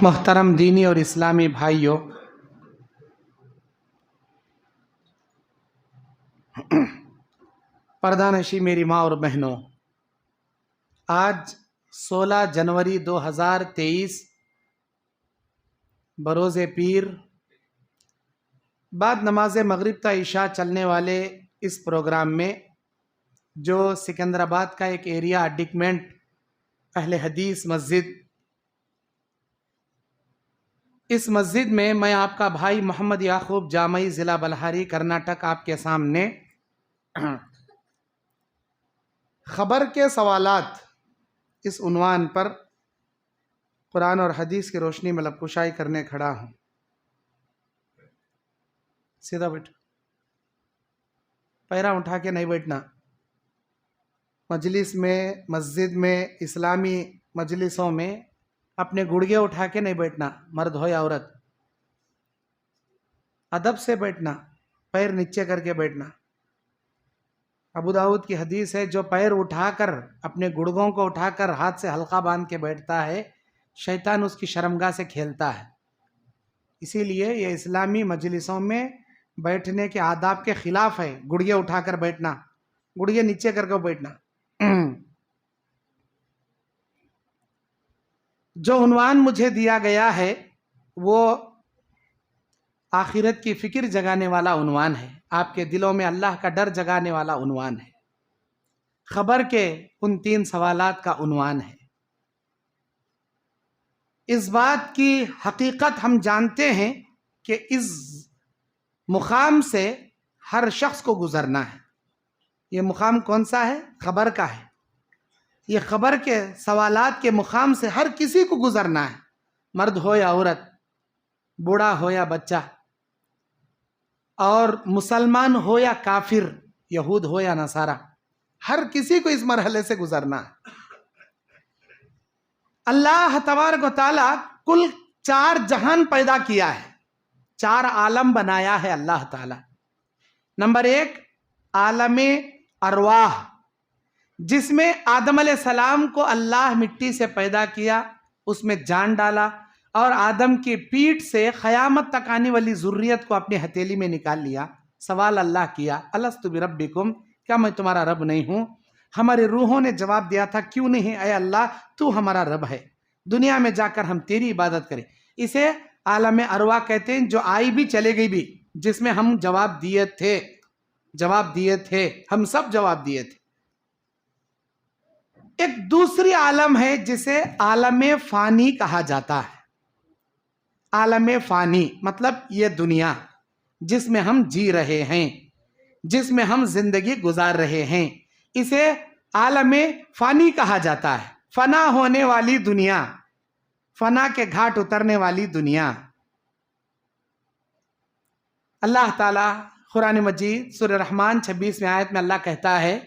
محترم دینی اور اسلامی بھائیوں، پردہ نشی میری ماں اور بہنوں، آج 16 جنوری 2023 بروز پیر بعد نماز مغرب تا عشاء چلنے والے اس پروگرام میں جو سکندرآباد کا ایک ایریا ڈکمنٹ اہل حدیث مسجد، اس مسجد میں آپ کا بھائی محمد یعقوب جامعی ضلع بلہاری کرناٹک آپ کے سامنے خبر کے سوالات اس عنوان پر قرآن اور حدیث کی روشنی میں لب کشائی کرنے کھڑا ہوں۔ سیدھا بیٹھو، پیرا اٹھا کے نہیں بیٹھنا۔ مجلس میں، مسجد میں، اسلامی مجلسوں میں اپنے گڑگے اٹھا کے نہیں بیٹھنا، مرد ہو یا عورت، ادب سے بیٹھنا، پیر نیچے کر کے بیٹھنا۔ ابو داؤد کی حدیث ہے، جو پیر اٹھا کر، اپنے گڑگوں کو اٹھا کر ہاتھ سے حلقہ باندھ کے بیٹھتا ہے، شیطان اس کی شرمگاہ سے کھیلتا ہے۔ اسی لیے یہ اسلامی مجلسوں میں بیٹھنے کے آداب کے خلاف ہے، گڑگے اٹھا کر بیٹھنا، گڑگے نیچے کر کے بیٹھنا۔ جو عنوان مجھے دیا گیا ہے وہ آخرت کی فکر جگانے والا عنوان ہے، آپ کے دلوں میں اللہ کا ڈر جگانے والا عنوان ہے، خبر کے ان 3 سوالات کا عنوان ہے۔ اس بات کی حقیقت ہم جانتے ہیں کہ اس مقام سے ہر شخص کو گزرنا ہے۔ یہ مقام کون سا ہے؟ خبر کا ہے۔ یہ خبر کے سوالات کے مقام سے ہر کسی کو گزرنا ہے، مرد ہو یا عورت، بوڑھا ہو یا بچہ، اور مسلمان ہو یا کافر، یہود ہو یا نصارہ، ہر کسی کو اس مرحلے سے گزرنا ہے۔ اللہ تبارک و تعالیٰ کل 4 جہان پیدا کیا ہے، 4 عالم بنایا ہے اللہ تعالیٰ۔ نمبر 1 عالم ارواح، جس میں آدم علیہ السلام کو اللہ مٹی سے پیدا کیا، اس میں جان ڈالا، اور آدم کی پیٹھ سے قیامت تک آنے والی ذریت کو اپنی ہتھیلی میں نکال لیا۔ سوال اللہ کیا، الست بربکم، کیا میں تمہارا رب نہیں ہوں؟ ہماری روحوں نے جواب دیا تھا، کیوں نہیں اے اللہ، تو ہمارا رب ہے، دنیا میں جا کر ہم تیری عبادت کریں۔ اسے عالم ارواح کہتے ہیں، جو آئی بھی چلے گئی بھی، جس میں ہم جواب دیے تھے، ہم سب جواب دیے تھے۔ ایک دوسری عالم ہے جسے عالم فانی کہا جاتا ہے۔ عالم فانی مطلب یہ دنیا جس میں ہم جی رہے ہیں، جس میں ہم زندگی گزار رہے ہیں، اسے عالم فانی کہا جاتا ہے۔ فنا ہونے والی دنیا، فنا کے گھاٹ اترنے والی دنیا۔ اللہ تعالیٰ قرآن مجید سورہ رحمان 26 آیت میں اللہ کہتا ہے،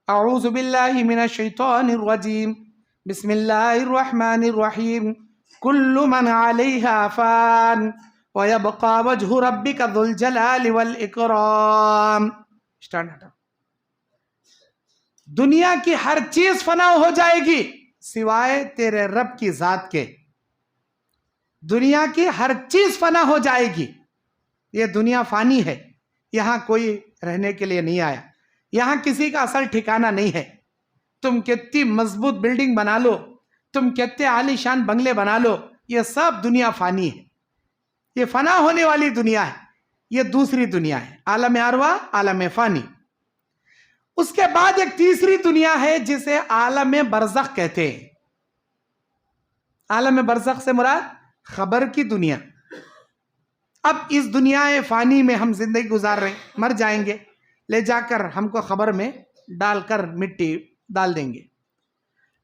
اعوذ باللہ من الشیطان الرجیم، بسم اللہ الرحمن الرحیم، کل من علیہا فان ویبقى وجہ ربک ذو الجلال والاکرام۔ دنیا کی ہر چیز فنا ہو جائے گی سوائے تیرے رب کی ذات کے۔ دنیا کی ہر چیز فنا ہو جائے گی۔ یہ دنیا فانی ہے، یہاں کوئی رہنے کے لیے نہیں آیا، یہاں کسی کا اصل ٹھکانہ نہیں ہے۔ تم کتنی مضبوط بلڈنگ بنا لو، تم کتنے عالی شان بنگلے بنا لو، یہ سب دنیا فانی ہے، یہ فنا ہونے والی دنیا ہے۔ یہ دوسری دنیا ہے، عالم ارواح، عالم فانی۔ اس کے بعد ایک تیسری دنیا ہے جسے عالم برزخ کہتے ہیں۔ عالم برزخ سے مراد خبر کی دنیا۔ اب اس دنیا فانی میں ہم زندگی گزار رہے ہیں، مر جائیں گے، لے جا کر ہم کو خبر میں ڈال کر مٹی ڈال دیں گے،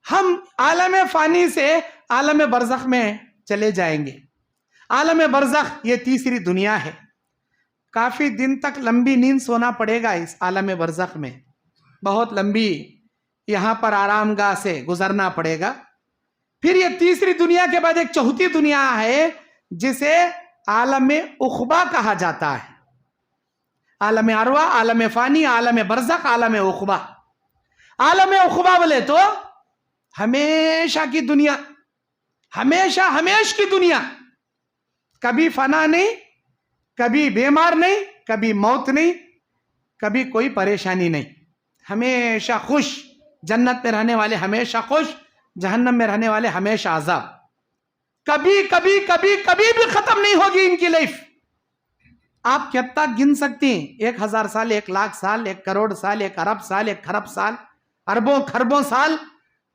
ہم عالم فانی سے عالم برزخ میں چلے جائیں گے۔ عالم برزخ یہ تیسری دنیا ہے۔ کافی دن تک لمبی نیند سونا پڑے گا اس عالم برزخ میں، بہت لمبی یہاں پر آرام گاہ سے گزرنا پڑے گا۔ پھر یہ تیسری دنیا کے بعد ایک چوتھی دنیا ہے جسے عالم عقبہ کہا جاتا ہے۔ عالم ارواح، عالم فانی، عالم برزخ، عالم عقبہ۔ عالم عقبہ بولے تو ہمیشہ کی دنیا، ہمیشہ ہمیش کی دنیا، کبھی فنا نہیں، کبھی بیمار نہیں، کبھی موت نہیں، کبھی کوئی پریشانی نہیں، ہمیشہ خوش. جنت میں رہنے والے ہمیشہ خوش، جہنم میں رہنے والے ہمیشہ عذاب. کبھی کبھی کبھی کبھی بھی ختم نہیں ہوگی ان کی لائف. آپ کتنا گن سکتی ہیں؟ 1000 سال، 1,00,000 سال، 1 کروڑ سال، 1 ارب سال، 1 خرب سال، اربوں خربوں سال.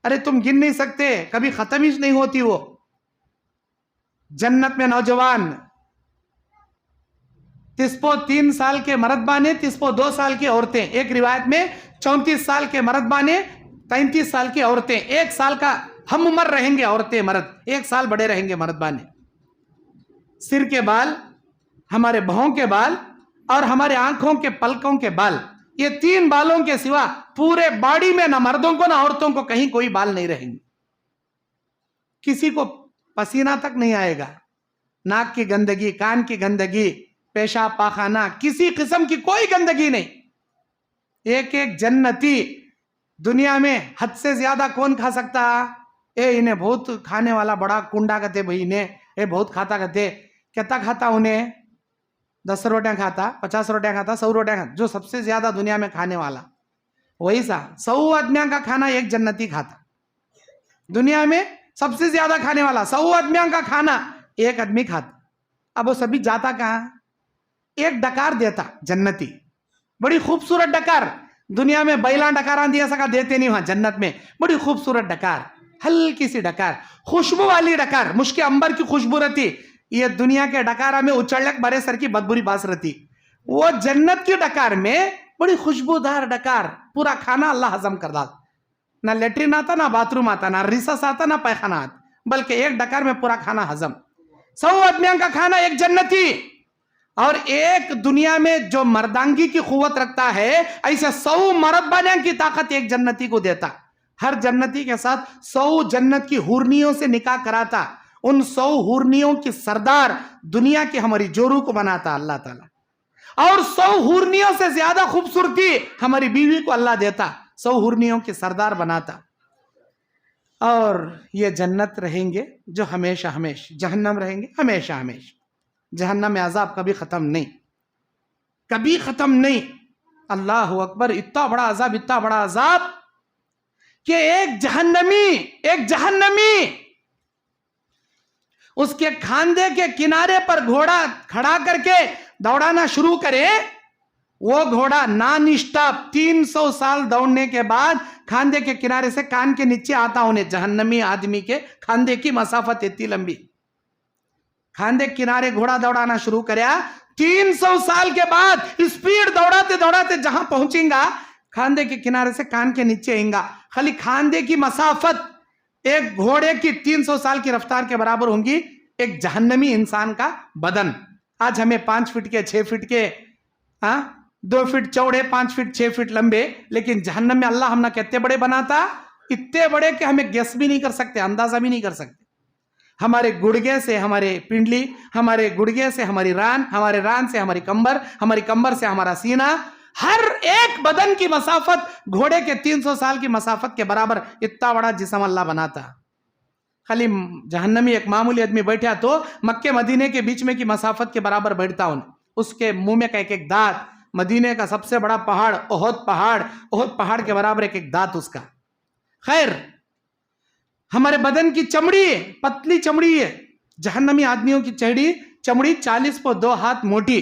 ارے تم گن نہیں سکتے، کبھی ختم ہی نہیں ہوتی وہ. جنت میں نوجوان 3 سال کے مرد بانے، 2 سال کی عورتیں. ایک روایت میں 34 سال کے مرد بانے، 33 سال کی عورتیں. 1 سال کا ہم عمر رہیں گے عورتیں مرد، 1 سال بڑے رہیں گے مرد بانے. سر کے بال، ہمارے بہوں کے بال اور ہمارے آنکھوں کے پلکوں کے بال، یہ 3 بالوں کے سوا پورے باڈی میں نہ مردوں کو نہ عورتوں کو کہیں کوئی بال نہیں رہیں گے. کسی کو پسینہ تک نہیں آئے گا. ناک کی گندگی، کان کی گندگی، پیشاب پاخانہ، کسی قسم کی کوئی گندگی نہیں. ایک جنتی. دنیا میں حد سے زیادہ کون کھا سکتا؟ انہیں بہت کھانے والا بڑا کنڈا کہتے بھائی، انہیں بہت کھاتا کہتے. کتنا کھاتا انہیں؟ 10 روٹیاں کھاتا، 50 روٹیاں کھاتا، 100 روٹیاں کھاتا. جو سب سے زیادہ دنیا میں کھانے والا وہی سا 100 آدمیاں کا کھانا ایک جنتی کھاتا. دنیا میں سب سے زیادہ کھانے والا 100 آدمیاں کا کھانا ایک آدمی کھاتا. اب وہ سبھی جاتا کہاں؟ ایک ڈکار دیتا جنتی، بڑی خوبصورت ڈکار. دنیا میں بیلاں ڈکاراں دیا سکا دیتے نہیں، وہاں جنت میں بڑی خوبصورت ڈکار، ہلکی سی ڈکار، خوشبو والی ڈکار، مشک انبر کی خوشبو رہتی. یہ دنیا کے ڈکارہ میں اچڑلک برے سر کی بدبری باس رہتی. وہ جنت کی ڈکار میں بڑی خوشبودار ڈکار، پورا کھانا اللہ ہضم کر ڈال. نہ لیٹرین آتا، نہ باتھ روم آتا، نہ ریسس آتا، نہ پیخانہ آتا، بلکہ ایک ڈکار میں پورا کھانا ہضم. 100 آدمیاں کا کھانا ایک جنتی. اور ایک دنیا میں جو مردانگی کی قوت رکھتا ہے، ایسے 100 مرد بانے کی طاقت ایک جنتی کو دیتا. ہر جنتی کے ساتھ 100 جنت کی حورنیوں سے نکاح کراتا. ان 100 حورنیوں کی سردار دنیا کی ہماری جورو کو بناتا اللہ تعالیٰ. اور 100 حورنیوں سے زیادہ خوبصورتی ہماری بیوی کو اللہ دیتا، 100 حورنیوں کی سردار بناتا. اور یہ جنت رہیں گے جو ہمیشہ ہمیش، جہنم رہیں گے ہمیشہ ہمیش. جہنم میں عذاب کبھی ختم نہیں، کبھی ختم نہیں. اللہ اکبر. اتنا بڑا عذاب، اتنا بڑا عذاب کہ ایک جہنمی اس کے کھاندے کے کنارے پر گھوڑا کھڑا کر کے دوڑانا شروع کرے. وہ گھوڑا نان اسٹاپ 300 سال دوڑنے کے بعد کھاندے کے کنارے سے کان کے نیچے آتا. انہیں جہنمی آدمی کے کھاندے کی مسافت اتنی لمبی. کھاندے کنارے گھوڑا دوڑانا شروع کریا. 300 سال کے بعد اسپیڈ دوڑاتے دوڑاتے جہاں پہنچیں گا، کھاندے کے کنارے سے کان کے نیچے آئیں گا. خالی کھاندے کی مسافت ایک گھوڑے کی 300 سال کی رفتار کے برابر ہوں گی ایک جہنمی انسان کا بدن. آج ہمیں 5 فٹ کے 6 فٹ کے 2 فٹ چوڑے 5 فٹ 6 فٹ لمبے، لیکن جہنم میں اللہ ہم نہ کتنے بڑے بناتا، اتنے بڑے کہ ہمیں گیس بھی نہیں کر سکتے، اندازہ بھی نہیں کر سکتے. ہمارے گڑگے سے ہمارے پنڈلی، ہمارے گڑگے سے ہماری ران، ہمارے ران سے ہماری کمبر، ہماری کمبر سے ہمارا سینہ، ہر ایک بدن کی مسافت گھوڑے کے 300 سال کی مسافت کے برابر اتنا بڑا جسم اللہ بناتا. خالی جہنمی ایک معمولی آدمی بیٹھا تو مکے مدینے کے بیچ میں کی مسافت کے برابر بیٹھتا ہوں. اس کے منہ میں کا ایک دانت، مدینے کا سب سے بڑا پہاڑ احد پہاڑ کے برابر ایک دانت اس کا. خیر، ہمارے بدن کی چمڑی پتلی چمڑی ہے، جہنمی آدمیوں کی چمڑی 40 پہ 2 ہاتھ موٹی،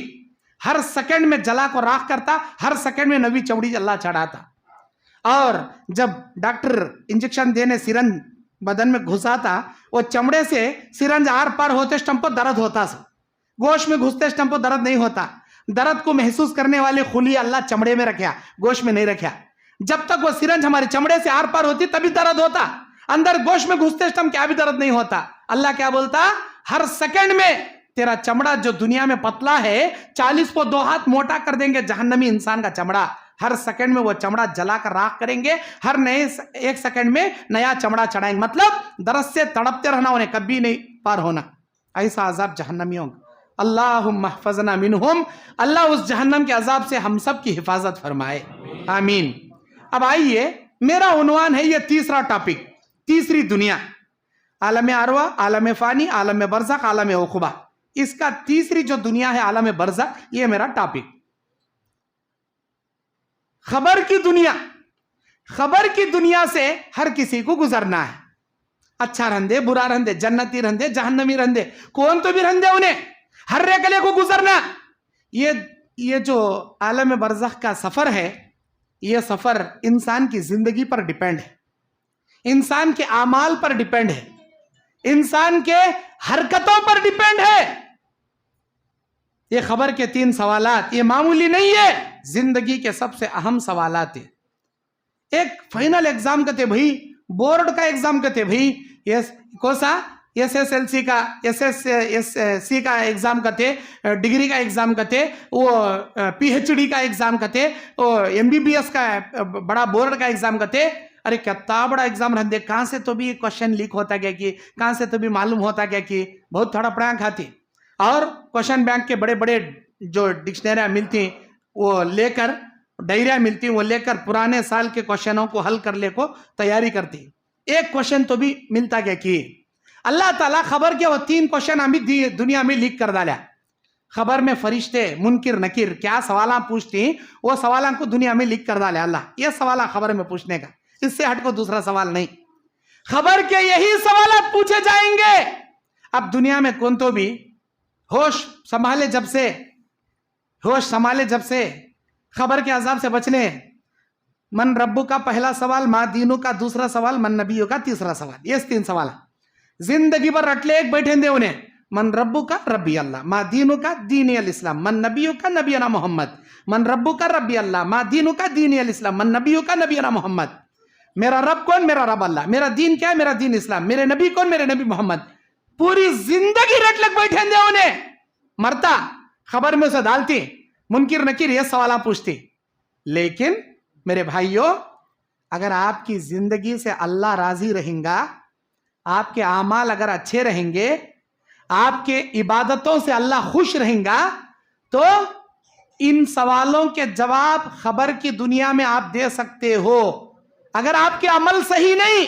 ہر سیکنڈ میں جلا کو راکھ کرتا، ہر سیکنڈ میں نوی چمڑی اللہ چڑھاتا. اور جب ڈاکٹر انجیکشن دینے سرنج بدن میں گھساتا، وہ چمڑے سے سرنج آر پار ہوتے اسٹم پر درد ہوتا سا، گوشت میں گھستے اسٹم پر درد نہیں ہوتا. درد کو محسوس کرنے والے خلی اللہ چمڑے میں رکھیا، گوشت میں نہیں رکھیا. جب تک وہ سرنج ہمارے چمڑے سے آر پار ہوتی تبھی درد ہوتا، اندر گوشت میں گھستے اسٹم کیا بھی درد نہیں ہوتا. اللہ کیا بولتا؟ ہر سیکنڈ میں تیرا چمڑا جو دنیا میں پتلا ہے 40 پہ 2 ہاتھ موٹا کر دیں گے جہنمی انسان کا چمڑا. ہر سیکنڈ میں وہ چمڑا جلا کر راکھ کریں گے، ہر نئے 1 سیکنڈ میں نیا چمڑا چڑھائیں گے. مطلب درد سے تڑپتے رہنا، انہیں کبھی نہیں پار ہونا. ایسا عذاب جہنمیوں کا. اللہم احفظنا منہم. اللہ اس جہنم کے عذاب سے ہم سب کی حفاظت فرمائے، آمین. اب آئیے، میرا عنوان ہے یہ تیسرا ٹاپک، تیسری دنیا. عالم ارواح, عالم فانی, عالم برزخ, عالم عقبہ. اس کا تیسری جو دنیا ہے عالم برزخ, یہ میرا ٹاپک. خبر کی دنیا. خبر کی دنیا سے ہر کسی کو گزرنا ہے. اچھا رہندے, برا رہندے, جنتی رہندے, جہنمی رہندے, کون تو بھی رہندے, انہیں ہر ایکلے کو گزرنا. یہ جو عالم برزخ کا سفر ہے, یہ سفر انسان کی زندگی پر ڈیپینڈ ہے, انسان کے اعمال پر ڈیپینڈ ہے, انسان کے حرکتوں پر ڈیپینڈ ہے. یہ خبر کے 3 سوالات یہ معمولی نہیں ہے, زندگی کے سب سے اہم سوالات ہیں. ایک فائنل ایگزام کہتے بھائی, بورڈ کا ایگزام کہتے بھائی, Khosa S S L C کا, ایس ایس سی کا ایگزام کہتے, ڈگری کا ایگزام کہتے, وہ پی ایچ ڈی کا ایگزام کہتے, وہ ایم بی بی ایس کا بڑا بورڈ کا ایگزام کہتے. ارے کتنا بڑا ایگزام رہتے, کہاں سے تو بھی کوشچن لیک ہوتا گیا کہ کہاں سے تو بھی معلوم ہوتا گیا کہ بہت تھوڑا پڑھا کھاتی. اور کوشچن بینک کے بڑے بڑے جو ڈکشنریاں ملتی وہ لے کر, ڈائریاں ملتی وہ لے کر پرانے سال کے کوشچنوں کو حل کر لے کو تیاری کرتی. ایک کوشچن تو بھی ملتا گیا کہ اللہ تعالیٰ خبر کے وہ 3 کوشچن ہمیں دنیا میں لیک کر ڈالا. خبر میں فرشتے منکر نکیر کیا سوالاں پوچھتی, وہ سوالاں کو دنیا میں لیک کر ڈالا اللہ. یہ سوالاں خبر میں پوچھنے کا, اس سے ہٹ کو دوسرا سوال نہیں. خبر کے یہی سوالات پوچھے جائیں گے. اب دنیا میں کون تو بھی ہوش سنبھالے جب سے خبر کے عذاب سے بچ لیں. من ربو کا پہلا سوال, ما دینو کا دوسرا سوال, من نبیو کا تیسرا سوال. یہ 3 سوال زندگی پر رٹ لے, ایک بیٹھیں دے انہیں. من ربو کا ربی اللہ, ما دینو کا دینی الاسلام, من نبیو کا نبینا محمد. من ربو کا ربی اللہ, ما دینو کا دینی الاسلام, من نبیو کا نبینا محمد. میرا رب کون, میرا رب اللہ. میرا دین کیا ہے, میرا دین اسلام. میرے نبی کون, میرے نبی محمد. پوری زندگی رٹ لگ بیٹھیں دے انہیں. مرتا خبر میں اسے ڈالتی, منکر نکیر یہ سوالہ پوچھتی. لیکن میرے بھائیوں, اگر آپ کی زندگی سے اللہ راضی رہیں گا, آپ کے اعمال اگر اچھے رہیں گے, آپ کے عبادتوں سے اللہ خوش رہیں گا, تو ان سوالوں کے جواب خبر کی دنیا میں آپ دے سکتے ہو. اگر آپ کے عمل صحیح نہیں,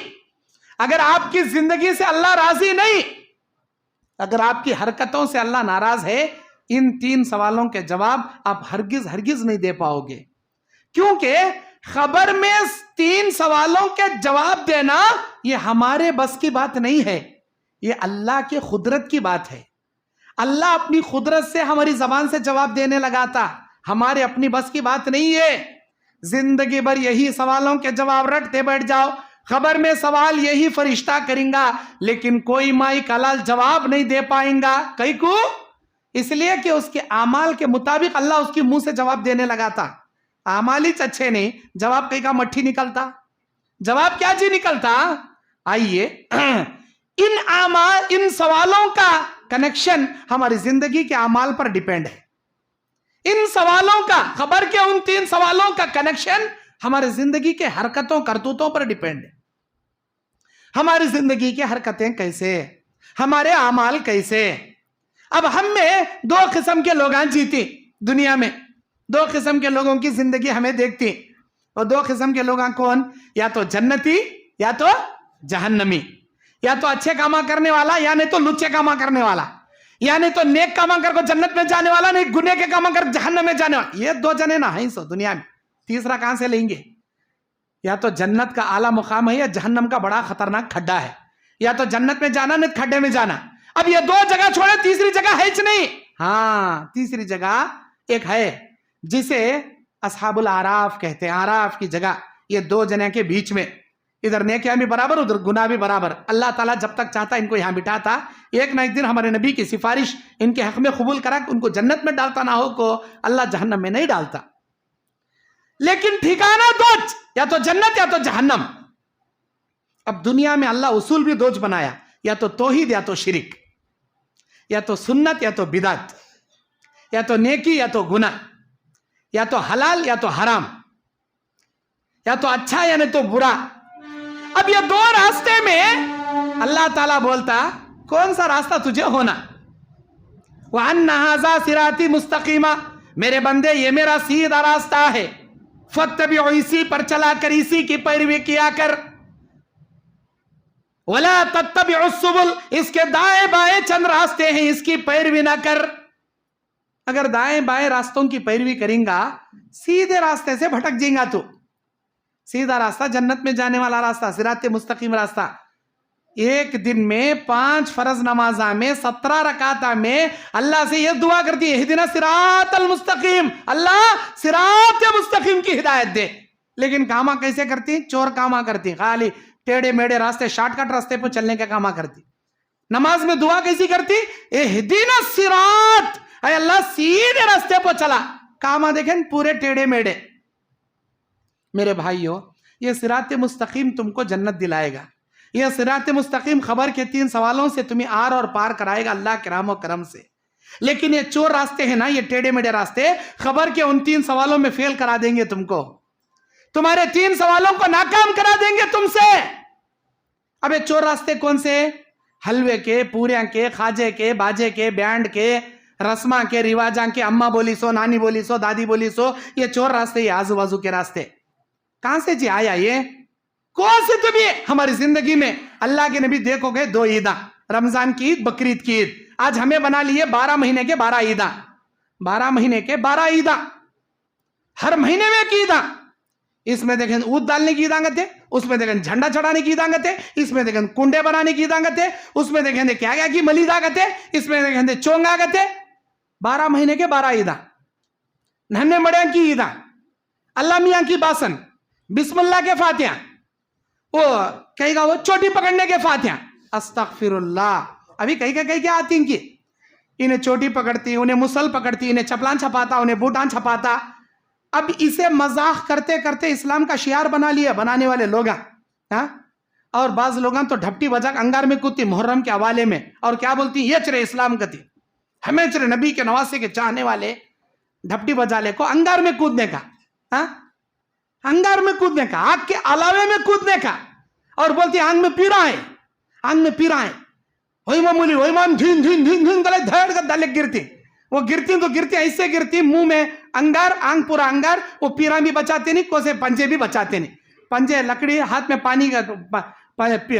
اگر آپ کی زندگی سے اللہ راضی نہیں, اگر آپ کی حرکتوں سے اللہ ناراض ہے, ان 3 سوالوں کے جواب آپ ہرگز نہیں دے پاؤ گے. کیونکہ خبر میں 3 سوالوں کے جواب دینا یہ ہمارے بس کی بات نہیں ہے, یہ اللہ کے قدرت کی بات ہے. اللہ اپنی قدرت سے ہماری زبان سے جواب دینے لگاتا, ہمارے اپنی بس کی بات نہیں ہے. زندگی بھر یہی سوالوں کے جواب رٹتے بیٹھ جاؤ, خبر میں سوال یہی فرشتہ کریں گا, لیکن کوئی مائی کلال جواب نہیں دے پائیں گا. کئی کو اس لیے کہ اس کے اعمال کے مطابق اللہ اس کی منہ سے جواب دینے لگا تھا. اعمال ہی اچھے نہیں, جواب کئی کا مٹھی نکلتا. جواب کیا جی نکلتا. آئیے ان سوالوں کا کنیکشن ہماری زندگی کے اعمال پر ڈیپینڈ ہے. ان سوالوں کا, خبر کے ان 3 سوالوں کا کنیکشن ہمارے زندگی کے حرکتوں کرتوتوں پر ڈیپینڈ ہے. ہماری زندگی کی حرکتیں کیسے, ہمارے اعمال کیسے. اب ہم میں 2 قسم کے لوگ جیتی دنیا میں, 2 قسم کے لوگوں کی زندگی ہمیں دیکھتی. اور 2 قسم کے لوگ کون, یا تو جنتی یا تو جہنمی, یا تو اچھے کاما کرنے والا یا نہیں تو لچے کاما کرنے والا, یا نہیں تو نیک کاما کر کو جنت میں جانے والا, نہیں گنے کے کاما کر جہنم میں جانے والا. یہ 2 جنے نہ ہیں سو دنیا میں, تیسرا کہاں سے لیں گے. یا تو جنت کا اعلیٰ مقام ہے یا جہنم کا بڑا خطرناک کھڈا ہے. یا تو جنت میں جانا نہیں کھڈے میں جانا. اب یہ 2 جگہ چھوڑے, تیسری جگہ ہے نہیں. ہاں, تیسری جگہ ایک ہے جسے اصحاب الاعراف کہتے ہیں. اعراف کی جگہ, یہ 2 جنے کے بیچ میں, ادھر نیکیاں بھی برابر ادھر گناہ بھی برابر. اللہ تعالیٰ جب تک چاہتا ان کو یہاں بٹھاتا, ایک نہ ایک دن ہمارے نبی کی سفارش ان کے حق میں قبول کرا کہ ان کو جنت میں ڈالتا نہ ہو کو اللہ جہنم میں نہیں ڈالتا. لیکن ٹھکانہ 2, یا تو جنت یا تو جہنم. اب دنیا میں اللہ اصول بھی 2 بنایا, یا تو توحید یا تو شرک, یا تو سنت یا تو بدعت, یا تو نیکی یا تو گناہ, یا تو حلال یا تو حرام, یا تو اچھا یا نہیں تو برا. اب یہ 2 راستے میں اللہ تعالیٰ بولتا کون سا راستہ تجھے ہونا. وَأَنَّ هَذَا صِرَاطِي مُسْتَقِيمًا, میرے بندے یہ میرا سیدھا راستہ ہے, فَاتَّبِعُوا, اسی پر چلا کر, اسی کی پیروی کیا کر. ولا تتبعوا السبل، اس کے دائیں بائیں چند راستے ہیں، اس کی پیروی نہ کر۔ اگر دائیں بائیں راستوں کی پیروی کریں گا سیدھے راستے سے بھٹک جائیں گا تو۔ سیدھا راستہ جنت میں جانے والا راستہ، صراط مستقیم راستہ۔ ایک دن میں 5 فرض نمازاں میں 17 رکعتاں میں اللہ سے یہ دعا کرتی ہے اہدنا صراط المستقیم، اللہ صراط مستقیم کی ہدایت دے۔ لیکن کاما کیسے کرتی؟ چور کاما کرتی، خالی ٹیڑے میڑے راستے، شارٹ کٹ راستے پہ چلنے کا کاما کرتی۔ نماز میں دعا کیسی کرتی؟ اہدنا الصراط، اے اللہ سیدھے راستے پہ چلا۔ کاما دیکھیں پورے ٹیڑے میڑے۔ میرے بھائیو، یہ صراط مستقیم تم کو جنت دلائے گا، یہ صراط مستقیم خبر کے 3 سوالوں سے تمہیں آر اور پار کرائے گا اللہ کے رحم و کرم سے۔ لیکن یہ چور راستے ہیں نا، یہ ٹیڑے میڑے راستے، خبر کے ان 3 سوالوں میں فیل کرا دیں گے تم کو، تمہارے 3 سوالوں کو ناکام کرا دیں گے تم سے۔ اب یہ چور راستے کون سے؟ حلوے کے، پوریاں کے، خواجے کے، باجے کے، بینڈ کے، رسماں کے، رواجاں کے، اماں بولی سو، نانی بولی سو، دادی بولی سو، یہ چور راستے، یہ آزو بازو کے راستے۔ کہاں سے جی آیا یہ؟ کون سے تو بھی ہماری زندگی میں اللہ کے نبی دیکھو گے 2 عیداں، رمضان کی عید، بقرعید کی عید، آج ہمیں بنا لیے 12 مہینے کے 12 عیداں، 12 مہینے کے 12 عیداں، ہر مہینے میں ایک عیداں۔ اس میں دیکھیں اونٹ ڈالنے کی عید آنگت ہے، اس میں دیکھیں جھنڈا چڑھانے کی عید آنگت ہے، اس میں دیکھیں کنڈے بنانے کی عید آنگت ہے، اس میں دیکھیں کیا کیا کی ملید آگت ہے، اس میں دیکھیں چونگ آگت ہے۔ 12 مہینے کے 12 عیداں، ننھے بڑیاں کی عیداں، اللہ میاں کی باسن، بسم اللہ کے فاتحہ، وہ کہیں گا وہ چوٹی پکڑنے کے فاتحہ، استغفر اللہ۔ ابھی کہیں کیا آتی ان کی، انہیں چوٹی پکڑتی، انہیں مسل پکڑتی، انہیں چپلان چھپاتا، انہیں بوٹان چھپاتا۔ اب اسے مذاق کرتے کرتے اسلام کا شعار بنا لیا بنانے والے لوگ، اور بعض لوگاں تو ڈھپٹی بجا انگار میں کودتی محرم کے حوالے میں، اور کیا بولتی؟ یہ چرے اسلام کتی، ہمیں چرے نبی کے نواسے کے چاہنے والے ڈھپٹی بجا لے کو انگار میں کودنے کا، انگار میں کودنے کا، آگ کے علاوے میں کودنے کا، اور بولتی آنگ میں پیرا ہے، آنگ میں پیرا ہے، وہی معمولی وہی مام دھین دھین دھین دھین گلے دھیڑ کر ڈالے گرتی، وہ گرتی تو گرتی ایسے گرتی، منہ میں انگار، آنگ پورا انگار، وہ پیرا بھی بچاتے نہیں، کوسے پنجے بھی بچاتے نہیں، پنجے لکڑی ہاتھ میں پانی کا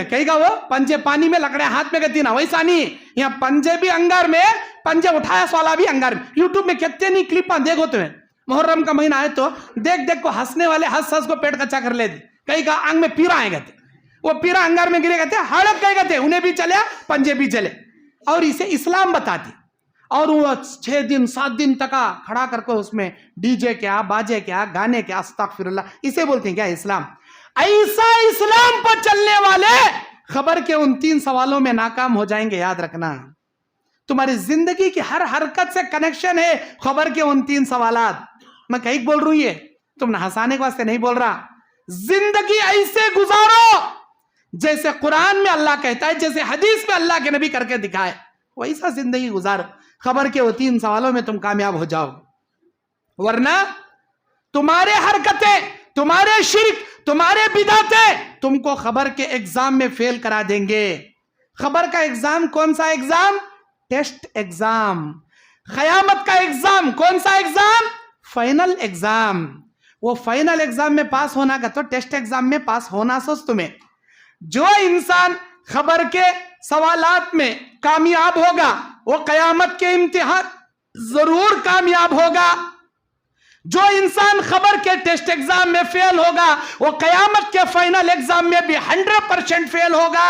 کہیں گا وہ پنجے پانی میں لکڑے ہاتھ میں گتی نا، ویسا نہیں، یہاں پنجے بھی انگار میں، پنجے اٹھایا سوالا بھی انگار میں۔ یوٹیوب میں کتنے نہیں کلپاں دیکھو تمہیں، محرم کا مہینہ ہے تو دیکھ دیکھ کو ہنسنے والے ہنس ہنس کو پیٹ کچا کر لے دی، کہیں کا آنگ میں پیرا آئے گتے، وہ پیرا انگار میں گرے گتے، ہڑک گئے گتے، انہیں بھی چلے پنجے بھی چلے، اور اسے اسلام بتاتی۔ اور وہ 6 دن 7 دن تک کھڑا کر کے اس میں ڈی جے کیا، باجے کیا، گانے کیا، استغفر اللہ، اسے بولتے ہیں کیا اسلام؟ ایسا اسلام پر چلنے والے خبر کے ان 3 سوالوں میں ناکام ہو جائیں گے، یاد رکھنا۔ تمہاری زندگی کی ہر حرکت سے کنیکشن ہے خبر کے ان 3 سوالات۔ میں کہیں بول رہا ہوں، یہ تم نے ہنسانے کے واسطے نہیں بول رہا، زندگی ایسے گزارو جیسے قرآن میں اللہ کہتا ہے، جیسے حدیث میں اللہ کے نبی کر کے دکھائے، ویسا زندگی گزارو، خبر کے وہ 3 سوالوں میں تم کامیاب ہو جاؤ، ورنہ تمہارے حرکتیں، تمہارے شرک، تمہارے بدعتیں تم کو خبر کے ایگزام میں فیل کرا دیں گے۔ خبر کا ایگزام کون سا ایگزام؟ Test exam. قیامت کا ایگزام کون سا ایگزام؟ Final exam. وہ فائنل ایگزام میں پاس ہونا کا تو ٹیسٹ ایگزام میں پاس ہونا سوچ تمہیں۔ جو انسان خبر کے سوالات میں کامیاب ہوگا وہ قیامت کے امتحان ضرور کامیاب ہوگا، جو انسان خبر کے ٹیسٹ ایگزام میں فیل ہوگا وہ قیامت کے فائنل ایگزام میں بھی 100% فیل ہوگا۔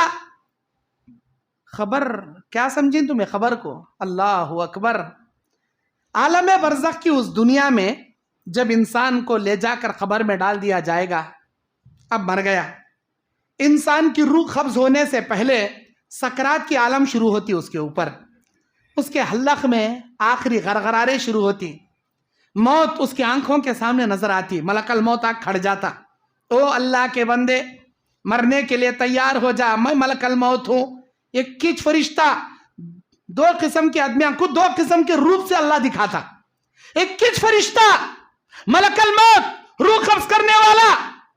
خبر کیا سمجھیں تمہیں خبر کو؟ اللہ اکبر۔ عالم برزخ کی اس دنیا میں جب انسان کو لے جا کر خبر میں ڈال دیا جائے گا، اب مر گیا، انسان کی روح قبض ہونے سے پہلے سکرات کی عالم شروع ہوتی اس کے اوپر، اس کے حلق میں آخری غرغرارے شروع ہوتی، موت اس کی آنکھوں کے سامنے نظر آتی، ملک الموت آ کھڑ جاتا، او اللہ کے بندے مرنے کے لیے تیار ہو جا، میں ملک الموت ہوں۔ ایک کچھ فرشتہ 2 قسم کے آدمیاں کو 2 قسم کے روپ سے اللہ دکھاتا، ایک کچھ فرشتہ ملک الموت روح قبض کرنے والا،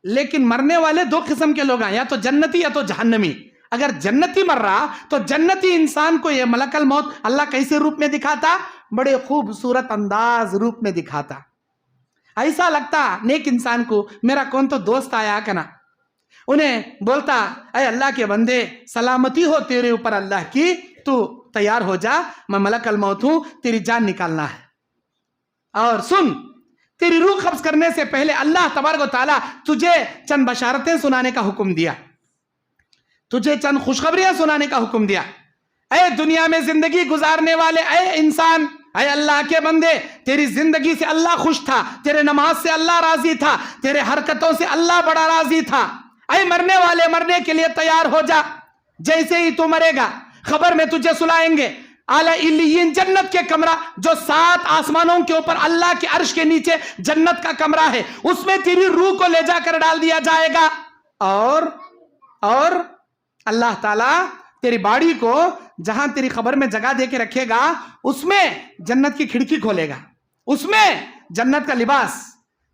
لیکن مرنے والے 2 قسم کے لوگ ہیں، یا تو جنتی یا تو جہنمی۔ اگر جنتی مر رہا تو جنتی انسان کو یہ ملک الموت اللہ کیسے روپ میں دکھاتا؟ بڑے خوبصورت انداز روپ میں دکھاتا، ایسا لگتا نیک انسان کو میرا کون تو دوست آیا کنا، انہیں بولتا اے اللہ کے بندے سلامتی ہو تیرے اوپر اللہ کی، تو تیار ہو جا، میں ملک الموت ہوں، تیری جان نکالنا ہے۔ اور سن، تیری روح قبض کرنے سے پہلے اللہ تبارک و تعالیٰ تجھے چند بشارتیں سنانے کا حکم دیا، تجھے چند خوشخبریاں سنانے کا حکم دیا۔ اے دنیا میں زندگی گزارنے والے اے انسان، اے اللہ کے بندے، تیری زندگی سے اللہ خوش تھا، تیرے نماز سے اللہ راضی تھا، تیرے حرکتوں سے اللہ بڑا راضی تھا۔ اے مرنے والے، مرنے کے لیے تیار ہو جا، جیسے ہی تو مرے گا خبر میں تجھے سلائیں گے۔ اعلیٰ علیین جنت کے کمرہ جو 7 آسمانوں کے اوپر اللہ کے عرش کے نیچے جنت کا کمرہ ہے، اس میں تیری روح کو لے جا کر ڈال دیا جائے گا، اور اللہ تعالیٰ تیری باڑی کو جہاں تیری خبر میں جگہ دے کے رکھے گا، اس میں جنت کی کھڑکی کھولے گا، اس میں جنت کا لباس،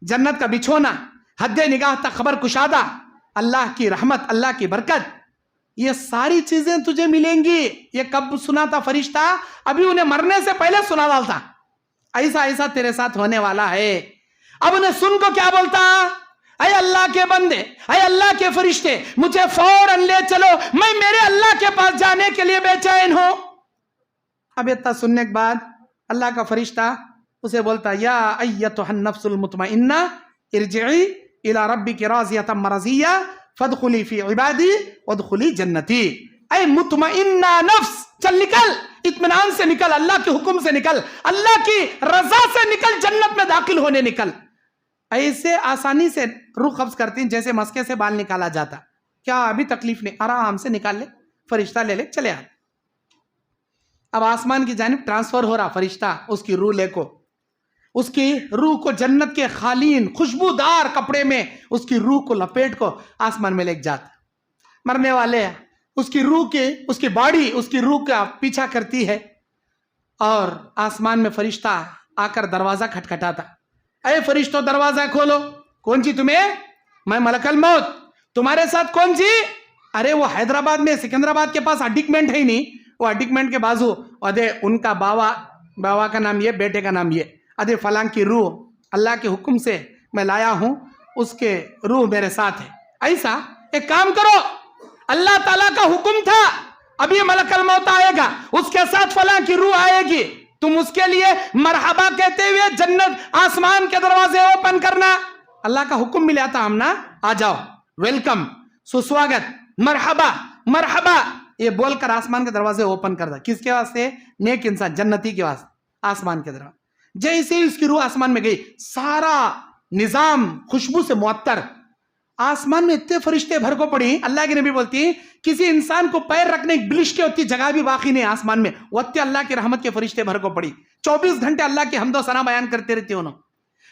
جنت کا بچھونا، حد نگاہ تک خبر کشادہ، اللہ کی رحمت، اللہ کی برکت، یہ ساری چیزیں تجھے ملیں گی۔ یہ کب سنا تھا فرشتہ؟ ابھی انہیں مرنے سے پہلے سنا ڈالتا، ایسا ایسا تیرے ساتھ ہونے والا ہے۔ اب انہیں سن کو کیا بولتا؟ اے اللہ کے بندے، اے اللہ کے فرشتے، مجھے فوراً لے چلو، میں میرے اللہ کے پاس جانے کے لیے بے چین ہوں۔ اب اتنا سننے کے بعد اللہ کا فرشتہ اسے بولتا یا ایتھا النفس المطمئنہ ارجعی الی ربک راضیۃ مرضیہ فادخلی فی عبادی وادخلی جنتی۔ اے مطمئنہ نفس، چل نکل، اطمینان سے نکل، اللہ کے حکم سے نکل، اللہ کی رضا سے نکل، جنت میں داخل ہونے نکل۔ ایسے آسانی سے روح قبض کرتی ہیں جیسے مسکے سے بال نکالا جاتا، کیا ابھی تکلیف نہیں، آرام سے نکال لے، فرشتہ لے لے چلے آ۔ اب آسمان کی جانب ٹرانسفر ہو رہا فرشتہ، اس کی روح لے کو، اس کی روح کو جنت کے خالین خوشبودار کپڑے میں اس کی روح کو لپیٹ کو آسمان میں لے جاتا۔ مرنے والے اس کی روح کے، اس کی باڈی اس کی روح کا پیچھا کرتی ہے، اور آسمان میں فرشتہ آ کر دروازہ کھٹکھٹاتا، اے فرشتوں دروازہ کھولو۔ کون سی تمہیں؟ میں ملک الموت، تمہارے ساتھ کون سی؟ ارے وہ حیدرآباد میں سکندرآباد کے پاس اڈکمنٹ ہے ہی نہیں، وہ اڈکمنٹ کے بازو ادے ان کا باوا کا نام یہ، بیٹے کا نام یہ، ادے فلاں کی روح اللہ کے حکم سے میں لایا ہوں، اس کے روح میرے ساتھ ہے۔ ایسا ایک کام کرو، اللہ تعالیٰ کا حکم تھا ابھی ملک الموت آئے گا، اس کے ساتھ فلاں کی روح آئے گی، تم اس کے لیے مرحبا کہتے ہوئے جنت آسمان کے دروازے اوپن کرنا۔ اللہ کا حکم ملا تھا ہم نا، آ جاؤ، ویلکم، سسواگت، مرحبا مرحبا، یہ بول کر آسمان کے دروازے اوپن کر دا۔ کس کے واسطے؟ نیک انسان، جنتی کے واسطے، آسمان کے دروازے۔ جیسے ہی اس کی روح آسمان میں گئی، سارا نظام خوشبو سے معطر، آسمان میں اتنے فرشتے بھر کو پڑی، اللہ کی نبی بولتی ہیں کسی انسان کو پیر رکھنے کی بلش کے ہوتی جگہ بھی باقی نہیں آسمان میں، وہ اللہ کی رحمت کے فرشتے بھر کو پڑی، 24 گھنٹے اللہ کی حمد و ثنا بیان کرتے رہتے انہوں۔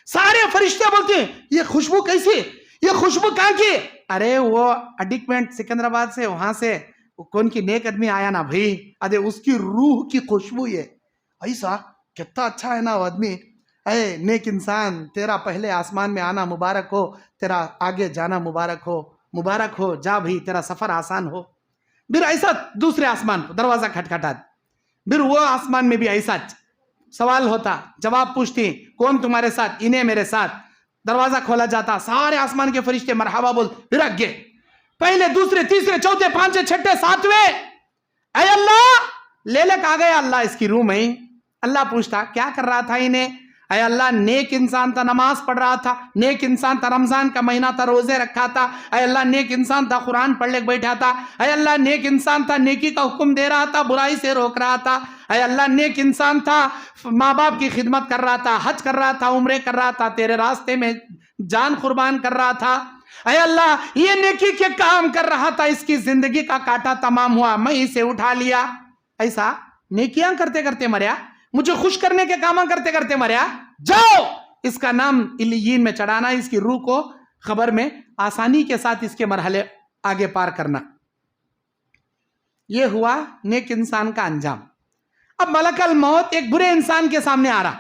سارے فرشتے بولتے ہیں یہ خوشبو کیسی، یہ خوشبو کہاں کی؟ ارے وہ اڈکمنٹ سکندرآباد سے، وہاں سے کون کی نیک آدمی آیا نا بھائی، ادے اس کی روح کی خوشبو یہ ایسا کتنا اچھا ہے نا وہ آدمی، اے نیک انسان تیرا پہلے آسمان میں آنا مبارک ہو، تیرا آگے جانا مبارک ہو، جا بھائی تیرا سفر آسان ہو۔ پھر ایسا دوسرے آسمان دروازہ کھٹکھٹا، پھر وہ آسمان میں بھی ایسا سوال ہوتا، جواب پوچھتی، کون تمہارے ساتھ؟ انہیں میرے ساتھ۔ دروازہ کھولا جاتا، سارے آسمان کے فرشتے مرحبا بول، پھر آگے پہلے دوسرے تیسرے چوتھے پانچے چھٹے ساتویں، اے اللہ لے لے آ گیا اللہ اس کی روح میں۔ اللہ پوچھتا کیا کر رہا تھا انہیں؟ اے اللہ نیک انسان تھا، نماز پڑھ رہا تھا، نیک انسان تھا، رمضان کا مہینہ تھا، روزے رکھا تھا، اے اللہ نیک انسان تھا، قرآن پڑھ لے بیٹھا تھا، اے اللہ نیک انسان تھا، نیکی کا حکم دے رہا تھا، برائی سے روک رہا تھا، اے اللہ نیک انسان تھا، ماں باپ کی خدمت کر رہا تھا، حج کر رہا تھا، عمرے کر رہا تھا، تیرے راستے میں جان قربان کر رہا تھا، اے اللہ یہ نیکی کے کام کر رہا تھا، اس کی زندگی کا کاٹا تمام ہوا، میں اسے اٹھا لیا۔ ایسا نیکیاں کرتے کرتے مریا، مجھے خوش کرنے کے کام کرتے کرتے مریا، جاؤ اس کا نام علیین میں چڑھانا، اس کی روح کو خبر میں آسانی کے ساتھ اس کے مرحلے آگے پار کرنا۔ یہ ہوا نیک انسان کا انجام۔ اب ملک الموت ایک برے انسان کے سامنے آ رہا،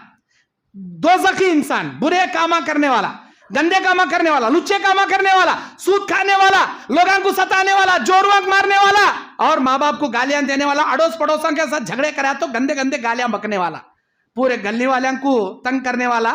دوزخی انسان، برے کاما کرنے والا، گندے کاما کرنے والا، لچے کاما کرنے والا، سود کھانے والا، لوگوں کو ستانے والا، جوروک مارنے والا، اور ماں باپ کو گالیاں دینے والا، اڑوس پڑوسوں کے ساتھ جھگڑے کرا تو گندے گندے گالیاں بکنے والا، پورے گلی والوں کو تنگ کرنے والا،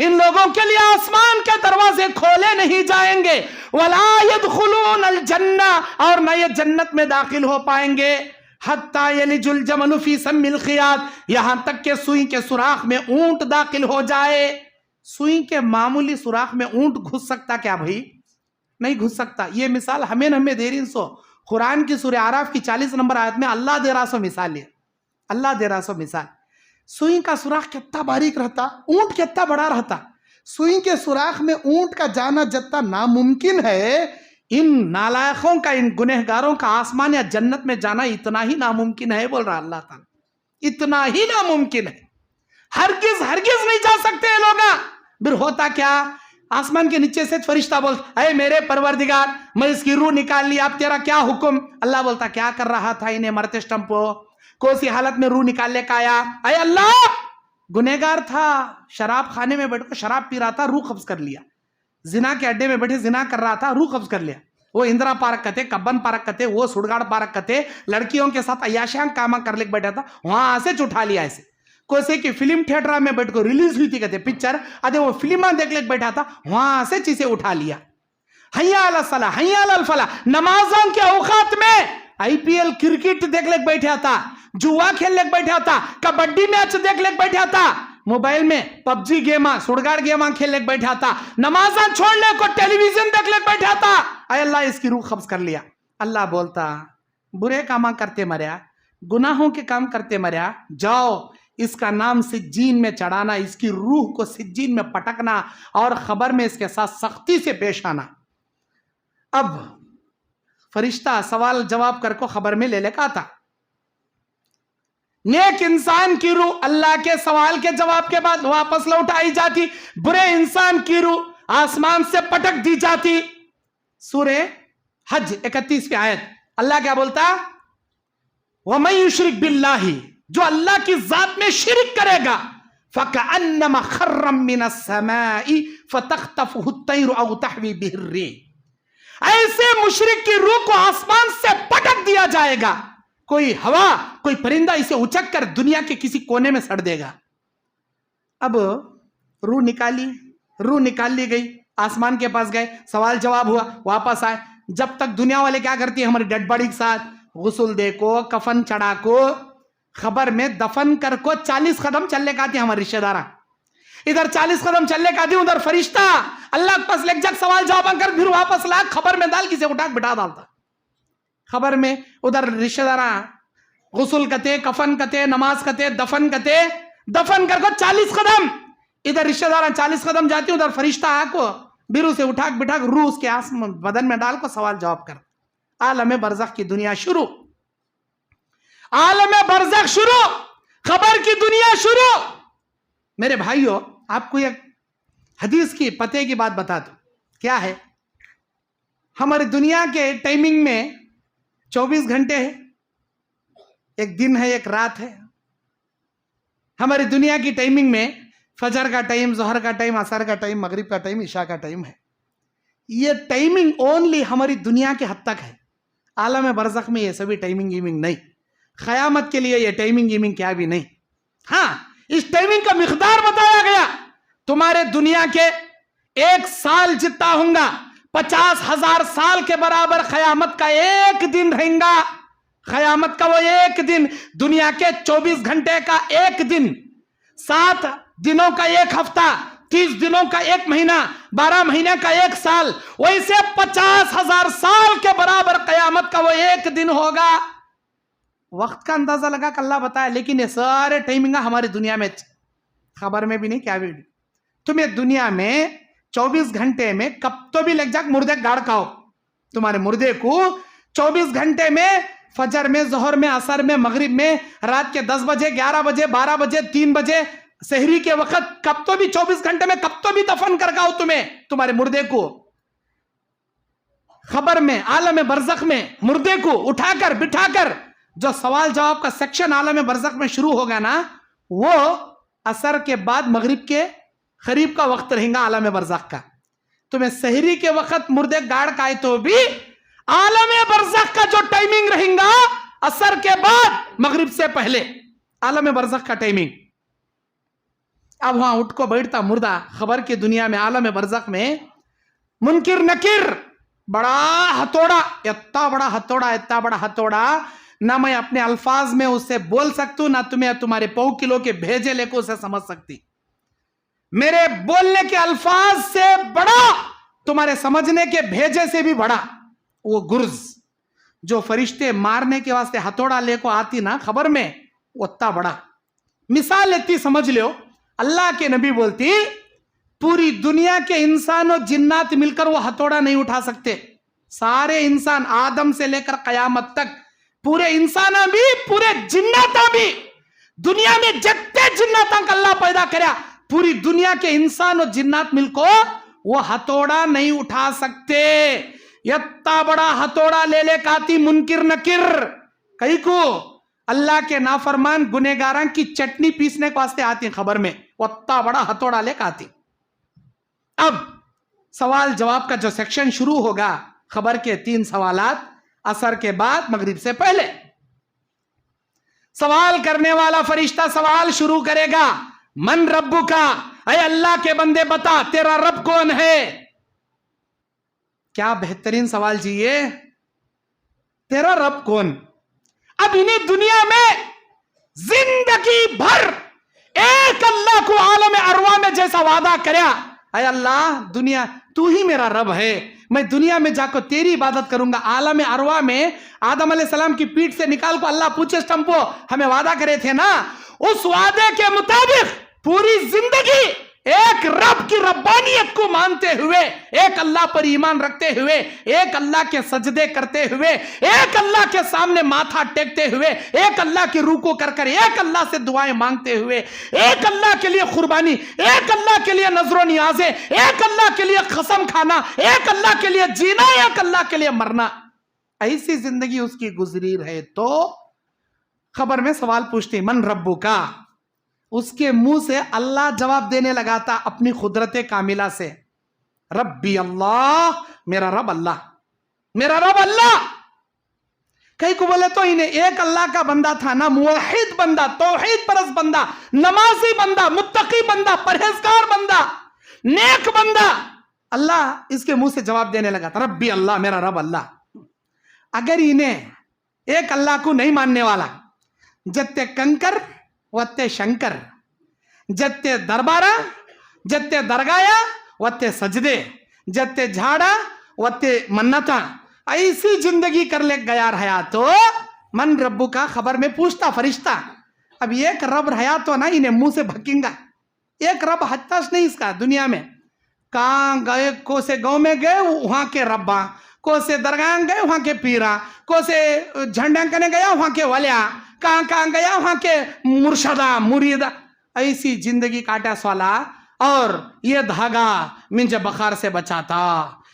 ان لوگوں کے لیے آسمان کے دروازے کھولے نہیں جائیں گے، ولا يدخلون الجنہ، اور نہ یہ جنت میں داخل ہو پائیں گے، حتی یلج الجمل فی سم الخیاط، یہاں تک کہ سوئی کے سوراخ میں اونٹ داخل ہو جائے۔ سوئی کے معمولی سوراخ میں اونٹ گھس سکتا کیا بھائی؟ نہیں گھس سکتا۔ یہ مثال ہمیں دے رہی سو قرآن کی سورہ اعراف کی 40 نمبر آیت میں اللہ دے رہا سو مثال ہے، اللہ دے رہا سو مثال۔ سوئی کا سوراخ کتنا باریک رہتا، اونٹ کتنا بڑا رہتا، سوئی کے سوراخ میں اونٹ کا جانا جتنا ناممکن ہے، ان نالائقوں کا، ان گنہگاروں کا آسمان یا جنت میں جانا اتنا ہی ناممکن ہے، بول رہا اللہ تعالیٰ، اتنا ہی ناممکن ہے، ہرگز ہرگز نہیں جا سکتے یہ لوگ۔ پھر ہوتا کیا؟ آسمان کے نیچے سے فرشتہ بولتا، اے میرے پروردگار میں اس کی روح نکال لی، اب تیرا کیا حکم؟ اللہ بولتا کیا کر رہا تھا انہیں مرتے سٹمپو، کون سی حالت میں روح نکالنے کا آیا؟ اے اللہ گنہگار تھا، شراب خانے میں بیٹھ کر شراب پی رہا تھا، روح قبض کر لیا، زنا کے اڈے میں بیٹھے زنا کر رہا تھا، روح قبض کر لیا، وہ اندرا پارک کتے، کبن پارک کتے، وہ سڑگاڑ پارک کتے، لڑکیوں کے ساتھ عیاشیاں کاما کر لے بیٹھا تھا، وہاں سے اٹھا لیا ایسے، کوسے کی فلم تھیٹر میں بیٹھ کر ریلیز ہوئی تھی کہتے پکچر، ادھے وہ فلماں دیکھ لے بیٹھا تھا، وہاں سے چیزیں اٹھا لیا۔ حیا علی الصلاح، حیا علی الفلاح، نمازوں کے اوقات میں آئی پی ایل کرکٹ دیکھ لے بیٹھا تھا، جوا کھیل لے بیٹھا تھا، کبڈی میچ دیکھ لے بیٹھا تھا، موبائل میں پب جی گیماں، سڑگاڑ گیماں کھیل لے بیٹھا تھا، نمازاں چھوڑنے کو ٹیلی ویژن دیکھ لے بیٹھا تھا، اے اللہ اس کی روح قبض کر لیا۔ اللہ بولتا برے کام کرتے مریا، گناہوں کے کام کرتے مریا، جاؤ اس کا نام سجین میں چڑھانا، اس کی روح کو سجین میں پٹکنا، اور خبر میں اس کے ساتھ سختی سے پیش آنا۔ اب فرشتہ سوال جواب کر کو خبر میں لے کا تھا، نیک انسان کی روح اللہ کے سوال کے جواب کے بعد واپس لوٹائی جاتی، برے انسان کی روح آسمان سے پٹک دی جاتی۔ سورہ حج 31 آیت اللہ کیا بولتا؟ وَمَن يُشْرِكْ بِاللَّهِ، جو اللہ کی ذات میں شرک کرے گا، فَكَأَنَّمَا خَرًّا مِّنَ السَّمَاءِ فَتَخْطَفُهُ الطَّيْرُ أَوْ تَهْوِي بِهِ الرِّيحُ، ایسے مشرک کی روح کو آسمان سے پٹک دیا جائے گا، کوئی ہوا، کوئی پرندہ اسے اچک کر دنیا کے کسی کونے میں سڑ دے گا۔ اب روح نکال لی گئی، آسمان کے پاس گئے، سوال جواب ہوا، واپس آئے۔ جب تک دنیا والے کیا کرتی ہیں ہماری ڈیڈ باڈی کے ساتھ غسل دے کو، کفن چڑھا کو، خبر میں دفن کر کو 40 قدم چلنے کا آتی ہے ہمارے رشتہ دارہ، ادھر 40 قدم چلنے کا آتی، ادھر فرشتہ اللہ کے پاس لگ جا سوال جواب کر، پھر واپس لا، خبر میں ڈال کسی اٹھا بٹھا ڈالتا، خبر میں ادھر رشتہ دارہ غسل کتے، کفن کتے، نماز کتے، دفن کتے، دفن کر کو 40 قدم، ادھر رشتہ دارہ 40 قدم جاتی، ادھر فرشتہ آ کو بیرو سے اٹھا بٹھا روح اس کے بدن میں ڈال کو سوال جواب کر۔ عالم برزخ کی دنیا شروع، عالم برزخ شروع، خبر کی دنیا شروع۔ میرے بھائیو آپ کو ایک حدیث کی پتے کی بات بتا دوں، کیا ہے؟ ہماری دنیا کے ٹائمنگ میں 24 گھنٹے ہے، ایک دن ہے ایک رات ہے۔ ہماری دنیا کی ٹائمنگ میں فجر کا ٹائم، ظہر کا ٹائم، عصر کا ٹائم، مغرب کا ٹائم، عشاء کا ٹائم ہے۔ یہ ٹائمنگ اونلی ہماری دنیا کے حد تک ہے، عالم برزخ میں یہ سبھی ٹائمنگ نہیں، قیامت کے لیے یہ ٹائمنگ کیا بھی نہیں۔ ہاں اس ٹائمنگ کا مقدار بتایا گیا، تمہارے دنیا کے 1 سال جتنا ہوں گا، 50,000 سال کے برابر قیامت کا ایک دن رہیں گا، قیامت کا وہ ایک دن، دنیا کے 24 گھنٹے کا ایک دن، 7 دنوں کا ایک ہفتہ، 30 دنوں کا ایک مہینہ، 12 مہینے کا ایک سال، ویسے 50,000 سال کے برابر قیامت کا وہ ایک دن ہوگا۔ وقت کا اندازہ لگا کہ اللہ بتایا، لیکن یہ سارے ٹائمنگ ہماری دنیا میں خبر میں بھی نہیں، کیا بھی نہیں۔ تمہیں دنیا میں 24 گھنٹے میں کب تو بھی لگ جا مردے گاڑ کھاؤ، تمہارے مردے کو 24 گھنٹے میں فجر میں، ظہر میں، عصر میں، مغرب میں، رات کے 10 بجے، 11 بجے، 12 بجے، 3 بجے، سحری کے وقت، کب تو بھی 24 گھنٹے میں کب تو بھی دفن کر گاؤ تمہیں، تمہارے مردے کو۔ خبر میں، عالم برزخ میں مردے کو اٹھا کر بٹھا کر جو سوال جواب کا سیکشن عالم برزخ میں شروع ہوگا نا، وہ عصر کے بعد مغرب کے قریب کا وقت رہیں گا عالم برزخ کا۔ تمہیں سحری کے وقت مردے گاڑ کھائے تو بھی عالم برزخ کا جو ٹائمنگ رہیں گا عصر کے بعد مغرب سے پہلے، عالم برزخ کا ٹائمنگ۔ اب وہاں اٹھ کو بیٹھتا مردہ خبر کی دنیا میں عالم برزخ میں منکر نکر بڑا ہتھوڑا، اتنا بڑا ہتھوڑا نہ میں اپنے الفاظ میں اسے بول سکتا ہوں، نہ تمہیں تمہارے 100 کلو کے بھیجے لے کو اسے سمجھ سکتی. میرے بولنے کے الفاظ سے بڑا، تمہارے سمجھنے کے بھیجے سے بھی بڑا وہ گرز جو فرشتے مارنے کے واسطے ہتھوڑا لے کو آتی نا خبر میں، اتنا بڑا. مثال اتنی سمجھ لیو، اللہ کے نبی بولتی پوری دنیا کے انسان و جنات مل کر وہ ہتھوڑا نہیں اٹھا سکتے. سارے انسان آدم سے لے کر قیامت تک، پورے انسانہ بھی پورے جناتا بھی، دنیا میں جتنے جناتاں کا اللہ پیدا کریا، پوری دنیا کے انسان و جنات مل کو وہ ہتھوڑا نہیں اٹھا سکتے. اتنا بڑا ہتھوڑا لے لے کاتی منکر نکر، کئی کو اللہ کے نافرمان گنہگاراں کی چٹنی پیسنے کو واسطے آتی ہیں خبر میں، اتنا بڑا ہتھوڑا لے کاتی. اب سوال جواب کا جو سیکشن شروع ہوگا، خبر کے 3 سوالات، عصر کے بعد مغرب سے پہلے. سوال کرنے والا فرشتہ سوال شروع کرے گا، من ربکا، اے اللہ کے بندے بتا تیرا رب کون ہے. کیا بہترین سوال جی یہ، تیرا رب کون. اب انہیں دنیا میں زندگی بھر ایک اللہ کو عالم ارواح میں جیسا وعدہ کریا، اے اللہ دنیا تو ہی میرا رب ہے، میں دنیا میں جا کر تیری عبادت کروں گا. عالم ارواح میں آدم علیہ السلام کی پیٹ سے نکال کو اللہ پوچھے سٹمپو ہمیں وعدہ کرے تھے نا، اس وعدے کے مطابق پوری زندگی ایک رب کی ربانیت کو مانتے ہوئے، ایک اللہ پر ایمان رکھتے ہوئے، ایک اللہ کے سجدے کرتے ہوئے، ایک اللہ کے سامنے ماتھا ٹیکتے ہوئے، ایک اللہ کی رکوع کر کر، ایک اللہ سے دعائیں مانگتے ہوئے، ایک اللہ کے لیے قربانی، ایک اللہ کے لیے نظر و نیازیں، ایک اللہ کے لیے قسم کھانا، ایک اللہ کے لیے جینا، ایک اللہ کے لیے مرنا، ایسی زندگی اس کی گزری رہے تو خبر میں سوال پوچھتی من ربو کا. اس کے منہ سے اللہ جواب دینے لگا تھا اپنی قدرت کاملہ سے، ربی اللہ، میرا رب اللہ، میرا رب اللہ. کئی کو بولے تو انہیں ایک اللہ کا بندہ تھا نا، موحد بندہ، توحید پرست بندہ، نمازی بندہ، متقی بندہ، پرہیزگار بندہ، نیک بندہ. اللہ اس کے منہ سے جواب دینے لگا تھا ربی اللہ، میرا رب اللہ. اگر انہیں ایک اللہ کو نہیں ماننے والا، جتے کنکر وتے شنکر، جتے دربارہ جتے درگایا وتے سجدے، جتے جھاڑا وتے منتا، ایسی زندگی کر لے گیا رہا تو من ربو کا خبر میں پوچھتا فرشتہ. اب ایک رب رہا تو نا انہیں منہ سے بھکیں گا، ایک رب ہتاش نہیں اس کا دنیا میں. کہاں گئے، کو سے گاؤں میں گئے وہاں کے رباں، کو سے درگاہ گئے وہاں کے پیرا، کو سے جھنڈا کرنے گیا وہاں کے ولیاں، کہاں گیا وہاں کے مرشدہ مرید. ایسی زندگی کاٹا سوالا. اور یہ دھاگا مجھے بخار سے بچاتا،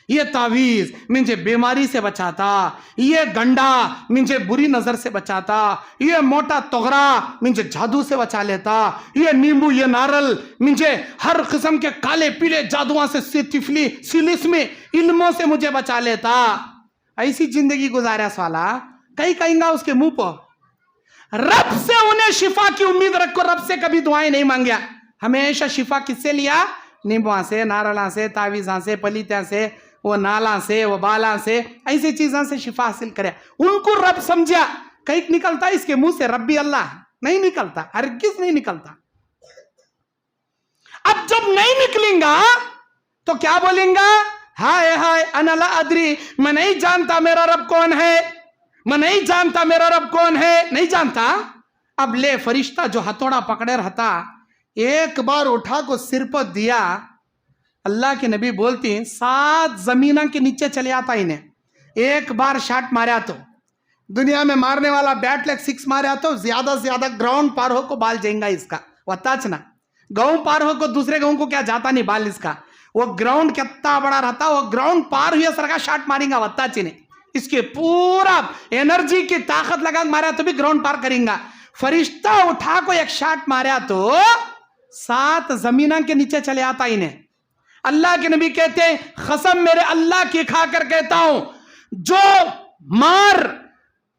یہ تعویذ مجھے بیماری سے بچاتا، یہ گنڈا مجھے بری نظر سے بچاتا، یہ موٹا تغرا مجھے جادو سے بچا لیتا، یہ نیمبو یہ نارل مجھے ہر قسم کے کالے پیلے جادوؤں سے، تفلی سلسمی علموں سے مجھے بچا لیتا. ایسی زندگی گزارا سوالا. کئی کہیں گا اس کے منہ پر رب سے انہیں شفا کی امید رکھو، رب سے کبھی دعائیں نہیں مانگیا. ہمیشہ شفا کس سے لیا؟ نیمبواں سے، نارلاں سے، تعویذاں سے، پلیتیاں سے، وہ نالاں سے، وہ بالاں سے، ایسی چیزاں سے شفا حاصل کرے. ان کو رب سمجھا. کہیں نکلتا اس کے منہ سے ربی اللہ؟ نہیں نکلتا، ہرگز نہیں نکلتا. اب جب نہیں نکلیں گا تو کیا بولیں گا؟ ہائے ہائے انا لا ادری، میں نہیں جانتا میرا رب کون ہے، میں نہیں جانتا میرا رب کون ہے، نہیں جانتا. اب لے فرشتہ جو ہتھوڑا پکڑے رہتا، ایک بار اٹھا کو سر پر دیا. اللہ کے نبی بولتی 7 زمینوں کے نیچے چلے آتا انہیں. ایک بار شاٹ ماریا تو دنیا میں مارنے والا بیٹ لیگ 6 ماریا تو زیادہ سے زیادہ گراؤنڈ پار ہو کو بال جائیں گا اس کا، وتاچنا گاؤں پار ہو کو دوسرے گاؤں کو کیا جاتا نہیں بال اس کا. وہ گراؤنڈ کتنا بڑا رہتا، وہ گراؤنڈ پار ہوئے سر کا شاٹ ماریں گا وتاچی نے. اس کے پورا انرجی کی طاقت لگا ماریا تو بھی گراؤنڈ پار کریں گا. فرشتہ اٹھا کو ایک شاٹ ماریا تو 7 زمینوں کے نیچے چلے آتا انہیں. اللہ کے نبی کہتے ہیں قسم میرے اللہ کی کھا کر کہتا ہوں، جو مار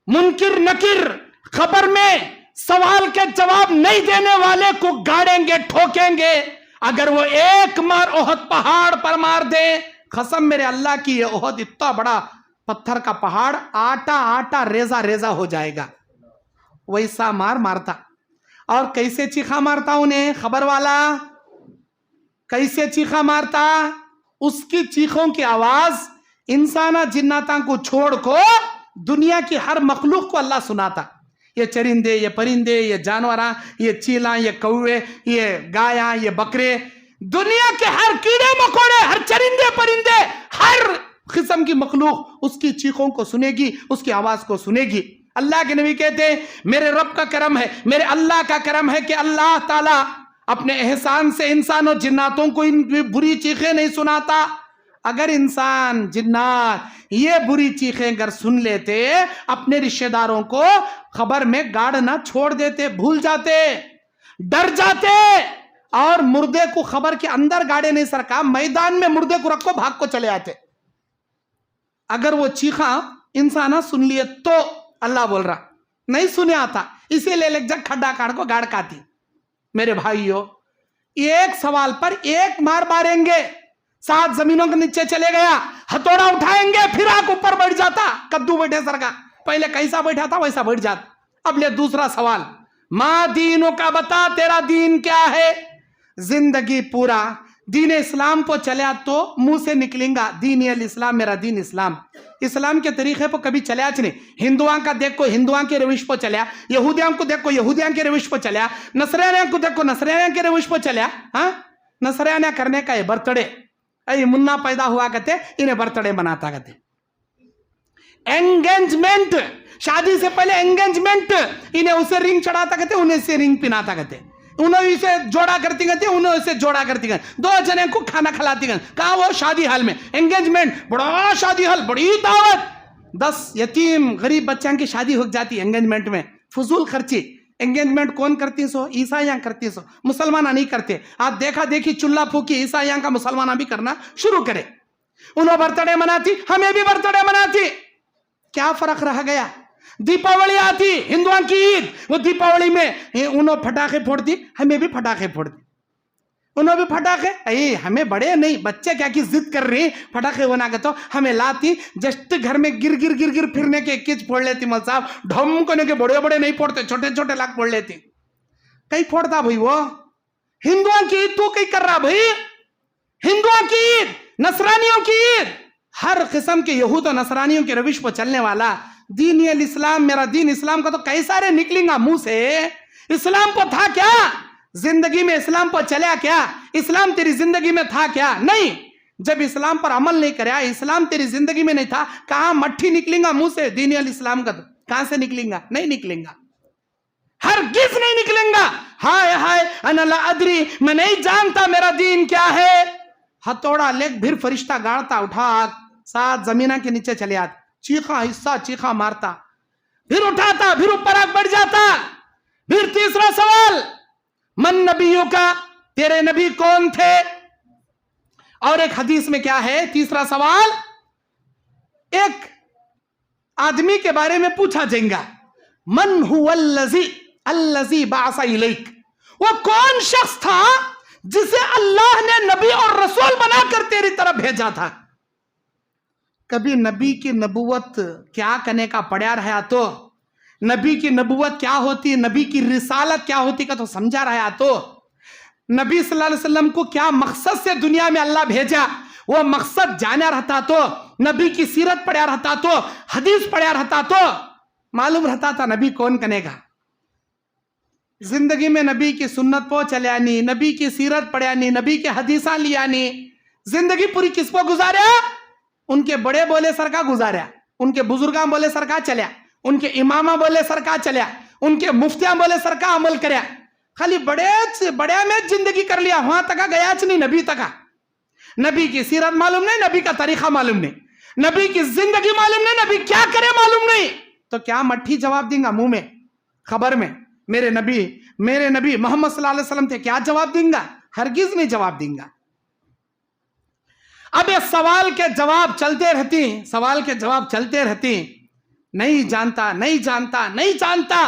منکر نکر خبر میں سوال کے جواب نہیں دینے والے کو گاڑیں گے, ٹھوکیں گے. اگر وہ ایک مار احد پہاڑ پر مار دے, قسم میرے اللہ کی, یہ احد اتنا بڑا پتھر کا پہاڑ آٹا آٹا ریزہ ریزہ ہو جائے گا. ویسا مار مارتا. اور کیسے چیخا مارتا انہیں خبر والا, کیسے چیخا مارتا. اس کی چیخوں کی آواز انسانہ جناتاں کو چھوڑ کو دنیا کی ہر مخلوق کو اللہ سناتا. یہ چرندے, یہ پرندے, یہ جانوراں, یہ چیلاں, یہ کوے, یہ گایاں, یہ بکرے, دنیا کے ہر کیڑے مکوڑے, ہر چرندے پرندے, ہر قسم کی مخلوق اس کی چیخوں کو سنے گی, اس کی آواز کو سنے گی. اللہ کے نبی کہتے ہیں میرے رب کا کرم ہے, میرے اللہ کا کرم ہے کہ اللہ تعالیٰ اپنے احسان سے انسان اور جناتوں کو ان بری چیخیں نہیں سناتا. اگر انسان جنات یہ بری چیخیں اگر سن لیتے, اپنے رشتہ داروں کو خبر میں گاڑنا چھوڑ دیتے, بھول جاتے, ڈر جاتے, اور مردے کو خبر کے اندر گاڑے نہیں سرکا, میدان میں مردے کو رکھو, بھاگ کو چلے آتے. اگر وہ چیخاں انسانہ سن لیے تو اللہ بول رہا, نہیں سنے آتا اسی لے لے جگ کھڈا کاڑ کو گاڑ کاتی. میرے بھائیو, ایک سوال پر ایک مار ماریں گے, 7 زمینوں کے نیچے چلے گیا, ہتھوڑا اٹھائیں گے, پھر آگ اوپر بیٹھ جاتا, کدو بیٹھے سر کا, پہلے کیسا بیٹھا تھا ویسا بیٹھ جاتا. اب لے دوسرا سوال, ماں دینوں کا بتا, تیرا دین کیا ہے. زندگی پورا دین اسلام پہ چلیا تو منہ سے نکلیں گا دین الاسلام, میرا دین اسلام. اسلام کے طریقے پہ کبھی چلیا چھ نہیں. ہندوان کا دیکھو ہندوان کے روش پہ چلیا, یہودیاں کو دیکھو یہودیاں کے روش پہ چلیا, نصرانیاں کو دیکھو نصرانیاں کے روش پہ چلیا. ہاں, نصرانیاں کرنے کا یہ برتھڈے, اے منا پیدا ہوا کہتے انہیں برتھڈے مناتا کہتے. انگیجمنٹ, شادی سے پہلے انگیجمنٹ, انہیں اسے رنگ چڑھاتا کہتے, انہیں سے رنگ پہناتا کہتے, انہیں اسے جوڑا کرتی کہتے, انہیں اسے جوڑا کرتی کہتے, 2 جنے کو کھانا کھلاتی کہتے. کہا وہ شادی حال میں انگیجمنٹ, بڑا شادی حال, بڑی دعوت, 10 یتیم غریب بچوں کی شادی ہو جاتی انگیجمنٹ میں. فضول خرچی. انگیجمنٹ کون کرتی سو, عیسائیاں کرتی سو, مسلمانہ نہیں کرتے. آپ دیکھا دیکھی چلہ پھوکی عیسائیاں کا مسلمانہ بھی کرنا شروع کرے. انہوں برتھڈے مناتی, ہمیں بھی برتھڈے مناتی. کیا فرق رہ گیا. دیپاولی آتی, ہندوان کی عید, وہ دیپاولی میں انہوں پھٹاخے پھوڑتی, ہمیں بھی پھٹاخے پھوڑتی. انہوں بھی پھٹاخے, اے ہمیں بڑے نہیں, بچے کیا کی ضد کر رہی, پھٹاخے بنا کے تو ہمیں لاتی, جسٹ گھر میں گر گر گر گر پھرنے کے 21 پھوڑ لیتی. مل صاحب ڈھم کرنے کے بڑے بڑے نہیں پھوڑتے, چھوٹے چھوٹے لاکھ پھوڑ لیتی. کئی پھوڑتا بھائی وہ ہندوان کی عید, تو کئی کر رہا بھائی. ہندوان کی عید, نصرانیوں کی عید, ہر قسم کے یہود و نصرانیوں کے روش پر چلنے والا دین الاسلام, میرا دین اسلام کا تو کیسا رے نکلیں گا منہ سے. اسلام کو تھا کیا زندگی میں, اسلام پر چلیا کیا, اسلام تیری زندگی میں تھا کیا. نہیں, جب اسلام پر عمل نہیں کریا, اسلام تیری زندگی میں نہیں تھا, کہاں مٹھی نکلیں گا منہ سے دین الاسلام کا, تو کہاں سے نکلیں گا, نہیں نکلیں گا, ہرگز نہیں نکلیں گا. ہائے ہائے انا لا ادری, میں نہیں جانتا میرا دین کیا ہے. ہتھوڑا لیک پھر فرشتہ گاڑتا, اٹھا 7 زمینہ کے نیچے چلے آتا, چیخا حصہ چیخا مارتا, پھر اٹھاتا, پھر اوپر آگ بڑھ جاتا. پھر تیسرا سوال, من نبیوں کا, تیرے نبی کون تھے. اور ایک حدیث میں کیا ہے, تیسرا سوال ایک آدمی کے بارے میں پوچھا جائے گا, من هو الذی بعث الیک, وہ کون شخص تھا جسے اللہ نے نبی اور رسول بنا کر تیری طرف بھیجا تھا. کبھی نبی کی نبوت کیا کرنے کا پڑیا رہا تو, نبی کی نبوت کیا ہوتی, نبی کی رسالت کیا ہوتی کا تو سمجھا رہا تو, نبی صلی اللہ علیہ وسلم کو کیا مقصد سے دنیا میں اللہ بھیجا وہ مقصد جانا رہتا تو, نبی کی سیرت پڑھیا رہتا تو, حدیث پڑھیا رہتا تو معلوم رہتا تھا نبی کون کنے گا. زندگی میں نبی کی سنت پہ چلیا نہیں, نبی کی سیرت پڑھیا نہیں, نبی کے حدیثاں لیا نہیں, زندگی پوری کس پہ گزاریا, ان کے بڑے بولے سر کا گزاریا, ان کے بزرگاں بولے سر کا چلیا, ان کے امامہ بولے سر کا چلیا, ان کے مفتیاں بولے سر کا عمل کریا. خالی بڑے میں زندگی کر لیا, وہاں تک گیا نہیں, نبی تک. نبی کی سیرت معلوم نہیں, نبی کا طریقہ معلوم نہیں, نبی کی زندگی معلوم نہیں, نبی کیا کرے معلوم نہیں, تو کیا مٹھی جواب دیں گا منہ میں خبر میں, میرے نبی محمد صلی اللہ علیہ وسلم تھے, کیا جواب دیں گا, ہرگز نہیں جواب دیں گا. اب یہ سوال کے جواب چلتے رہتی, سوال کے جواب چلتے رہتی, نہیں جانتا نہیں جانتا نہیں جانتا,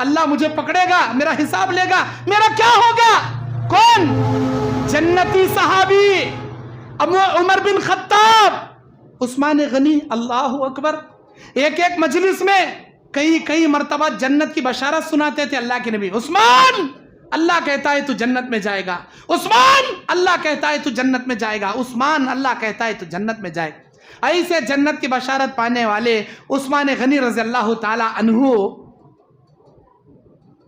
اللہ مجھے پکڑے گا، میرا حساب لے گا، میرا کیا ہوگا؟ کون؟ جنتی صحابی عمر بن خطاب، عثمان غنی، اللہ اکبر، ایک ایک مجلس میں کئی مرتبہ جنت کی بشارت سناتے تھے اللہ کے نبی۔ عثمان، اللہ کہتا ہے تو جنت میں جائے گا، عثمان اللہ کہتا ہے تو جنت میں جائے گا، عثمان اللہ کہتا ہے تو جنت میں جائے گا۔ ایسے جنت کی بشارت پانے والے عثمان غنی رضی اللہ تعالی عنہ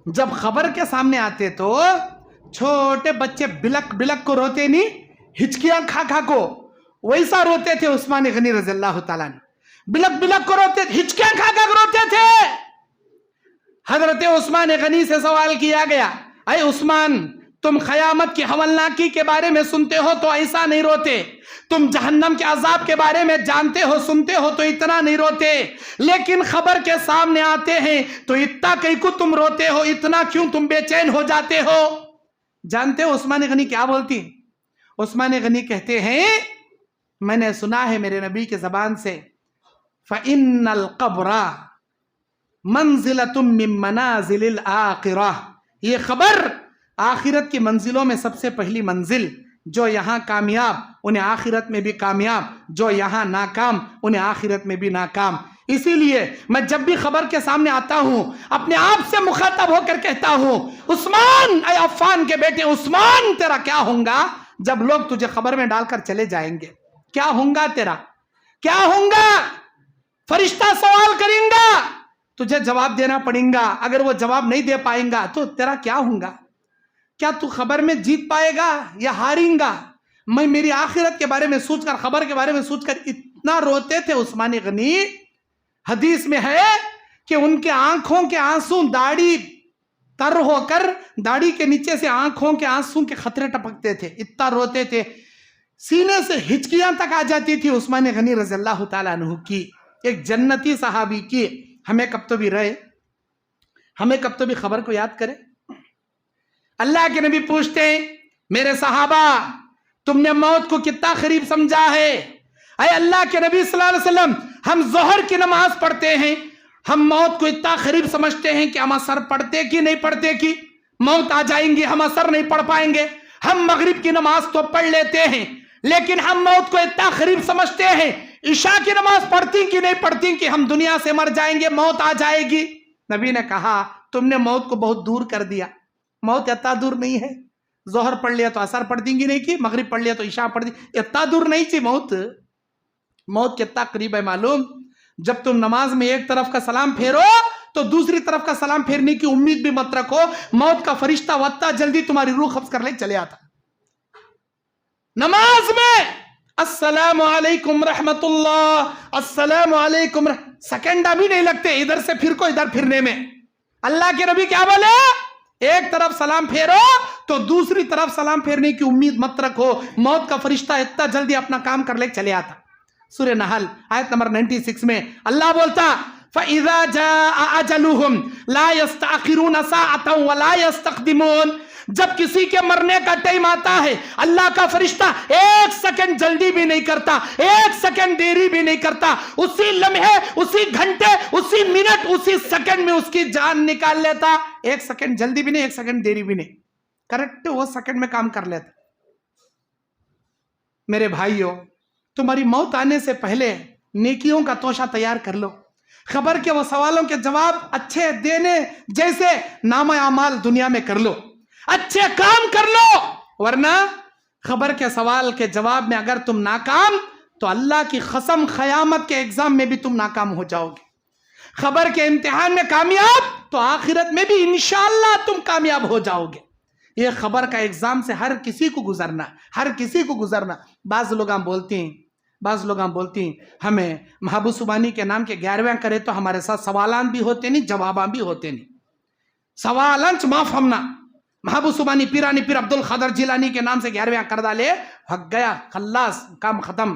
جب خبر کے سامنے آتے تو چھوٹے بچے بلک بلک کو روتے نہیں، ہچکیاں کھا کھا کو، ویسا روتے تھے عثمان غنی رضی اللہ تعالیٰ عنہ، بلک بلک کو روتے تھے، ہچکیاں کھا کھا کو روتے تھے۔ حضرت عثمان غنی سے سوال کیا گیا، اے عثمان، تم قیامت کی ہولناکی کے بارے میں سنتے ہو تو ایسا نہیں روتے، تم جہنم کے عذاب کے بارے میں جانتے ہو سنتے ہو تو اتنا نہیں روتے، لیکن خبر کے سامنے آتے ہیں تو اتنا کئی کو تم روتے ہو، اتنا کیوں تم بے چین ہو جاتے ہو؟ جانتے ہو عثمان غنی کیا بولتی؟ عثمان غنی کہتے ہیں، میں نے سنا ہے میرے نبی کے زبان سے، فَإِنَّ الْقَبْرَ مَنزِلَةٌ مِّن مَنَازِلِ الْآخِرَةِ، یہ خبر آخرت کی منزلوں میں سب سے پہلی منزل، جو یہاں کامیاب انہیں آخرت میں بھی کامیاب، جو یہاں ناکام انہیں آخرت میں بھی ناکام۔ اسی لیے میں جب بھی خبر کے سامنے آتا ہوں اپنے آپ سے مخاطب ہو کر کہتا ہوں، عثمان، اے عفان کے بیٹے عثمان، تیرا کیا ہوگا جب لوگ تجھے خبر میں ڈال کر چلے جائیں گے؟ کیا ہوگا تیرا؟ کیا ہوگا؟ فرشتہ سوال کریں گا، تجھے جواب دینا پڑیں گا، اگر وہ جواب نہیں دے پائیں گا تو تیرا کیا ہوگا؟ کیا تو خبر میں جیت پائے گا یا ہاریں گا؟ میں میری آخرت کے بارے میں سوچ کر، خبر کے بارے میں سوچ کر اتنا روتے تھے عثمان غنی۔ حدیث میں ہے کہ ان کے آنکھوں کے آنسو داڑھی تر ہو کر داڑھی کے نیچے سے آنکھوں کے آنسو کے خطرے ٹپکتے تھے، اتنا روتے تھے، سینے سے ہچکیاں تک آ جاتی تھی عثمان غنی رضی اللہ تعالیٰ عنہ کی، ایک جنتی صحابی کی۔ ہمیں کب تو بھی رہے، ہمیں کب تو بھی خبر کو یاد کرے۔ اللہ کے نبی پوچھتے ہیں، میرے صحابہ، تم نے موت کو کتنا قریب سمجھا ہے؟ اے اللہ کے نبی صلی اللہ علیہ وسلم، ہم ظہر کی نماز پڑھتے ہیں، ہم موت کو اتنا قریب سمجھتے ہیں کہ ہم اثر پڑھتے کی نہیں پڑھتے کی، موت آ جائیں گی ہم اثر نہیں پڑھ پائیں گے۔ ہم مغرب کی نماز تو پڑھ لیتے ہیں لیکن ہم موت کو اتنا قریب سمجھتے ہیں، عشاء کی نماز پڑھتی کی نہیں پڑھتی کہ ہم دنیا سے مر جائیں گے، موت آ جائے گی۔ نبی نے کہا، تم نے موت کو بہت دور کر دیا، موت اتنا دور نہیں ہے، ظہر پڑھ لیا تو اثر پڑھ دیں گی نہیں کی، مغرب پڑھ لیا تو عشاء پڑھ دی، اتنا دور نہیں تھی موت۔ موت کتنا قریب ہے معلوم؟ جب تم نماز میں ایک طرف کا سلام پھیرو تو دوسری طرف کا سلام پھیرنے کی امید بھی مت رکھو، موت کا فرشتہ وقتا جلدی تمہاری روح قبض کر لے چلے آتا۔ نماز میں السلام علیکم رحمت اللہ، السلام علیکم، سیکنڈ بھی نہیں لگتے ادھر سے پھر کو ادھر پھرنے میں۔ اللہ کے نبی کیا بولے؟ ایک طرف سلام پھیرو تو دوسری طرف سلام پھیرنے کی امید مت رکھو، موت کا فرشتہ اتنا جلدی اپنا کام کر لے چلے آتا۔ سورہ نحل آیت نمبر 96 میں اللہ بولتا، فَإِذَا جَاءَ أَجَلُهُمْ لَا يَسْتَأْخِرُونَ سَاعَةً وَلَا يَسْتَقْدِمُونَ، جب کسی کے مرنے کا ٹائم آتا ہے اللہ کا فرشتہ ایک سیکنڈ جلدی بھی نہیں کرتا، ایک سیکنڈ دیری بھی نہیں کرتا، اسی لمحے، اسی گھنٹے، اسی منٹ، اسی سیکنڈ میں اس کی جان نکال لیتا، ایک سیکنڈ جلدی بھی نہیں، ایک سیکنڈ دیری بھی نہیں، کریکٹ وہ سیکنڈ میں کام کر لیتا۔ میرے بھائیوں، تمہاری موت آنے سے پہلے نیکیوں کا توشہ تیار کر لو، خبر کے وہ سوالوں کے جواب اچھے دینے جیسے نامہ اعمال دنیا میں کر لو، اچھے کام کر لو، ورنہ خبر کے سوال کے جواب میں اگر تم ناکام تو اللہ کی قسم قیامت کے ایگزام میں بھی تم ناکام ہو جاؤ گے۔ خبر کے امتحان میں کامیاب تو آخرت میں بھی انشاءاللہ تم کامیاب ہو جاؤ گے۔ یہ خبر کا ایگزام سے ہر کسی کو گزرنا، ہر کسی کو گزرنا۔ بعض لوگ بولتی ہیں ہمیں محبوب سبحانی کے نام کے 11واں کرے تو ہمارے ساتھ سوالان بھی ہوتے نہیں، جوابان بھی ہوتے نہیں، سوالانچ معاف ہمنا محبوب سبحانی پیرانی پیر عبد القادر جیلانی کے نام سے 11واں کر ڈالے، حق گیا، خلاص، کام ختم۔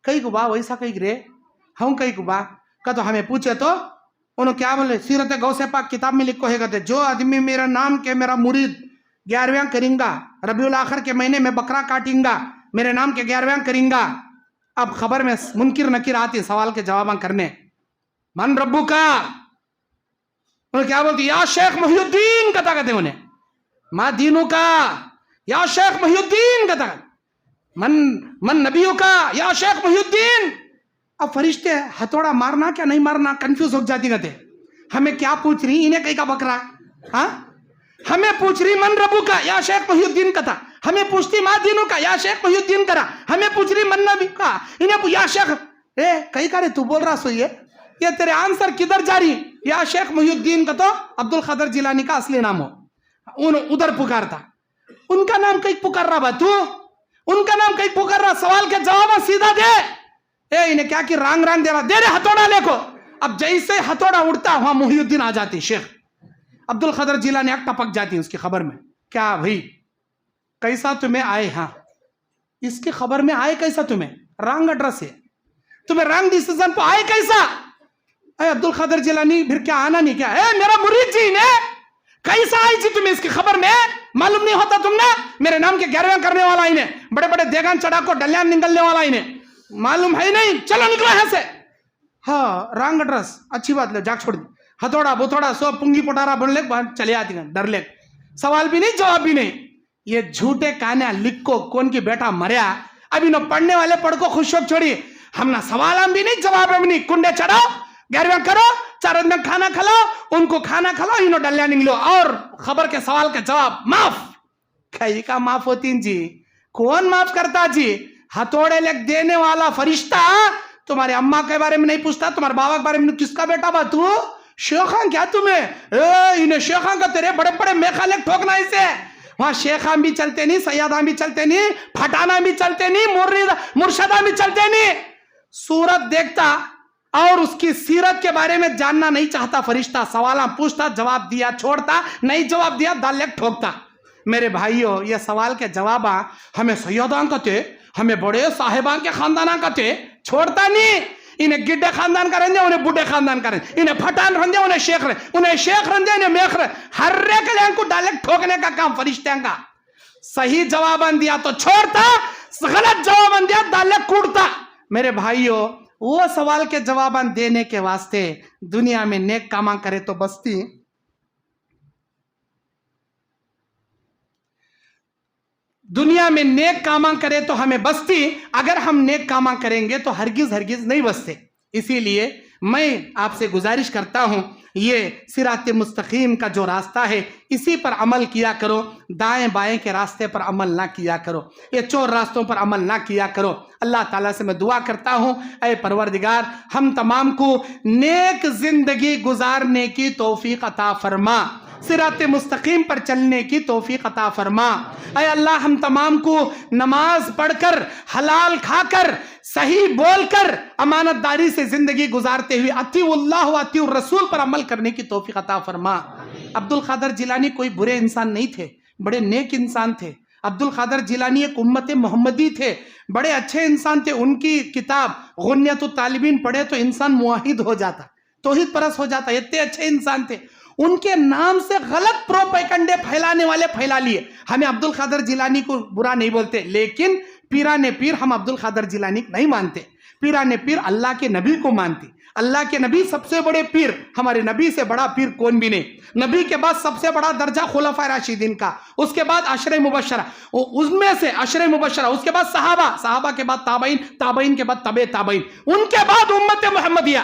کئی کو با ویسا کئی گرے ہوں، کئی کو با کا تو ہمیں پوچھے تو انہوں کیا بولے، سیرت غوث پاک کتاب میں لکھو ہے گا، جو آدمی میرا نام کے میرا مرید 11واں کریں گا، ربیع الاخر کے مہینے میں بکرا کاٹیں گا، میرے نام کے 11واں کریں گا۔ اب خبر میں منکر نکیر آتی سوال کے جواباں کرنے، من ربو کا، انہیں کیا بولتی؟ یا شیخ محی الدین کہتا کہتے انہیں، ما دینو کا، یا شیخ محی الدین کہتا، من نبیوں کا، یا شیخ محی الدین. اب فرشتے ہتھوڑا مارنا کیا نہیں مارنا کنفیوز ہو جاتی کہتے. ہمیں کیا پوچھ رہی، انہیں کہیں کا بکرا. ہاں ہمیں پوچھ رہی من ربو کا، یا شیخ محی الدین کہتا. ہمیں پوچھتی ما دینو کا، یا شیخ محی الدین کرا. ہمیں پوچھ رہی من نبی کا، انہیں یا شیخ. کہیں کا رہے تو بول رہا سوئی ہے، یہ تیرے آنسر کدھر جا رہی؟ یا شیخ محی الدین کا تو عبد القادر جیلانی کا اصلی نام ہو، ادھر پکارتا. ان کا نام کہیں پکار رہا با تو، ان کا نام کہیں پکار رہا. سوال کے جواب سیدھا دے. انہیں کیا کہ رانگ دے رہا، دے رہے ہتھوڑا لے کو. اب جیسے ہتھوڑا اڑتا وہاں محی الدین آ جاتی. شیخ عبد القادر جیلانی ایک ٹپک جاتی اس کی خبر میں. کیا بھائی کیسا تمہیں آئے؟ ہاں اس کی خبر میں آئے کیسا؟ تمہیں رانگ ایڈریس ہے، تمہیں رانگ ڈیسیزن پہ آئے کیسا؟ اے عبد القادر جیلانی پھر کیا آنا نہیں کیا؟ میرا مرید جی نے کیسا آئی جی تمہیں اس کی خبر میں؟ معلوم نہیں ہوتا تم نے میرے نام کے گیرویاں کرنے والا انہیں، بڑے بڑے دیگان چڑھا کو ڈلیاں نگلنے والا انہیں معلوم ہے نہیں؟ چلو نکلو یہاں سے. ہاں رانگ ایڈریس، اچھی بات لے جاگ چھوڑ دی. ہتھوڑا بتھوڑا سو پنگی پٹارا بن لے چلے آتی ہیں ڈر لے. سوال بھی نہیں جواب بھی نہیں. یہ جھوٹے کہنے لکھو کون کی بیٹا مریا. ابھی نو پڑھنے والے پڑھ کو خوش شوق چھوڑی. ہم نہ سوال بھی نہیں جواب بھی نہیں. کنڈے چڑھاؤ گیرویاں کرو، چار میں کھانا کھلاؤ، ان کو کھانا کھلاؤ، انہوں ڈلیاں نگلو اور خبر کے سوال کے جواب معاف. کئی کا معاف ہوتی جی؟ کون معاف کرتا جی؟ ہتھوڑے لگ دینے والا فرشتہ تمہارے اماں کے بارے میں نہیں پوچھتا، تمہارے بابا کے بارے میں کس کا بیٹا با تو؟ شیخان کیا تمہیں؟ انہیں شیخان کا تیرے بڑے بڑے میخا لگ ٹھوکنا اسے. وہاں شیخان بھی چلتے نہیں، سیادان بھی چلتے نہیں، پھٹانا بھی چلتے نہیں، مرشدان بھی چلتے نہیں. صورت دیکھتا اور اس کی سیرت کے بارے میں جاننا نہیں چاہتا فرشتہ. سوالاں پوچھتا، جواب دیا چھوڑتا، نہیں جواب دیا دال لگ ٹھوکتا. میرے بھائیو یہ سوال کے جواب ہمیں سیادان کہتے، ہمیں بڑے صاحبان کے خاندان کہتے، چھوڑتا نہیں. انہیں گڈے خاندان کا رہندے، انہیں بوڑھے خاندان کا رہندے، انہیں پھٹان رہندے، انہیں شیخ رہندے، انہیں شیخ رہندے، انہیں میخ رہندے. ہر ایک لیں کو ڈائریکٹ ٹھوکنے کا کام فرشتیاں کا. صحیح جواباں دیا تو چھوڑتا، غلط جواباں دیا ڈائریکٹ کوڑتا. میرے بھائیو وہ سوال کے جواباں دینے کے واسطے دنیا میں نیک کاماں کرے تو بستی. دنیا میں نیک کاماں کرے تو ہمیں بستی، اگر ہم نیک کاماں کریں گے تو ہرگز نہیں بستے. اسی لیے میں آپ سے گزارش کرتا ہوں یہ صراط مستقیم کا جو راستہ ہے اسی پر عمل کیا کرو. دائیں بائیں کے راستے پر عمل نہ کیا کرو، یہ چور راستوں پر عمل نہ کیا کرو. اللہ تعالیٰ سے میں دعا کرتا ہوں اے پروردگار ہم تمام کو نیک زندگی گزارنے کی توفیق عطا فرما، صراط مستقیم پر چلنے کی توفیق عطا فرما. اے اللہ ہم تمام کو نماز پڑھ کر، حلال کھا کر، صحیح بول کر، امانت داری سے زندگی گزارتے ہوئے اطیعوا اللہ و اطیعوا الرسول پر عمل کرنے کی توفیق عطا فرما. عبد القادر جیلانی کوئی برے انسان نہیں تھے، بڑے نیک انسان تھے. عبد القادر جیلانی ایک امت محمدی تھے، بڑے اچھے انسان تھے. ان کی کتاب غنیت الطالبین پڑھے تو انسان موحد ہو جاتا، توحید پرست ہو جاتا. اتنے اچھے انسان تھے. ان کے نام سے غلط پروپیگنڈے پھیلانے والے پھیلا لیے. ہمیں عبد القادر جیلانی کو برا نہیں بولتے، لیکن پیران پیر ہم عبد القادر جیلانی نہیں مانتے. پیران پیر اللہ کے نبی کو مانتے. اللہ کے نبی سب سے بڑے پیر، ہمارے نبی سے بڑا پیر کون بھی نہیں. نبی کے بعد سب سے بڑا درجہ خلفائے راشدین کا، اس کے بعد عشرہ مبشرہ، اس میں سے عشرہ مبشرہ، اس کے بعد صحابہ کے بعد تابعین، تابعین کے بعد تبع تابعین، ان کے بعد امت محمدیہ.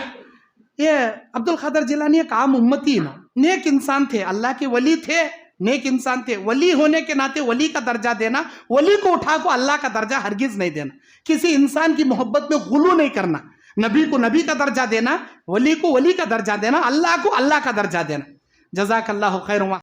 یہ عبد القادر جیلانی ایک عام امتی نا، نیک انسان تھے، اللہ کے ولی تھے، نیک انسان تھے. ولی ہونے کے ناطے ولی کا درجہ دینا، ولی کو اٹھا کو اللہ کا درجہ ہرگز نہیں دینا. کسی انسان کی محبت میں غلو نہیں کرنا. نبی کو نبی کا درجہ دینا، ولی کو ولی کا درجہ دینا، اللہ کو اللہ کا درجہ دینا. جزاک اللہ خیر.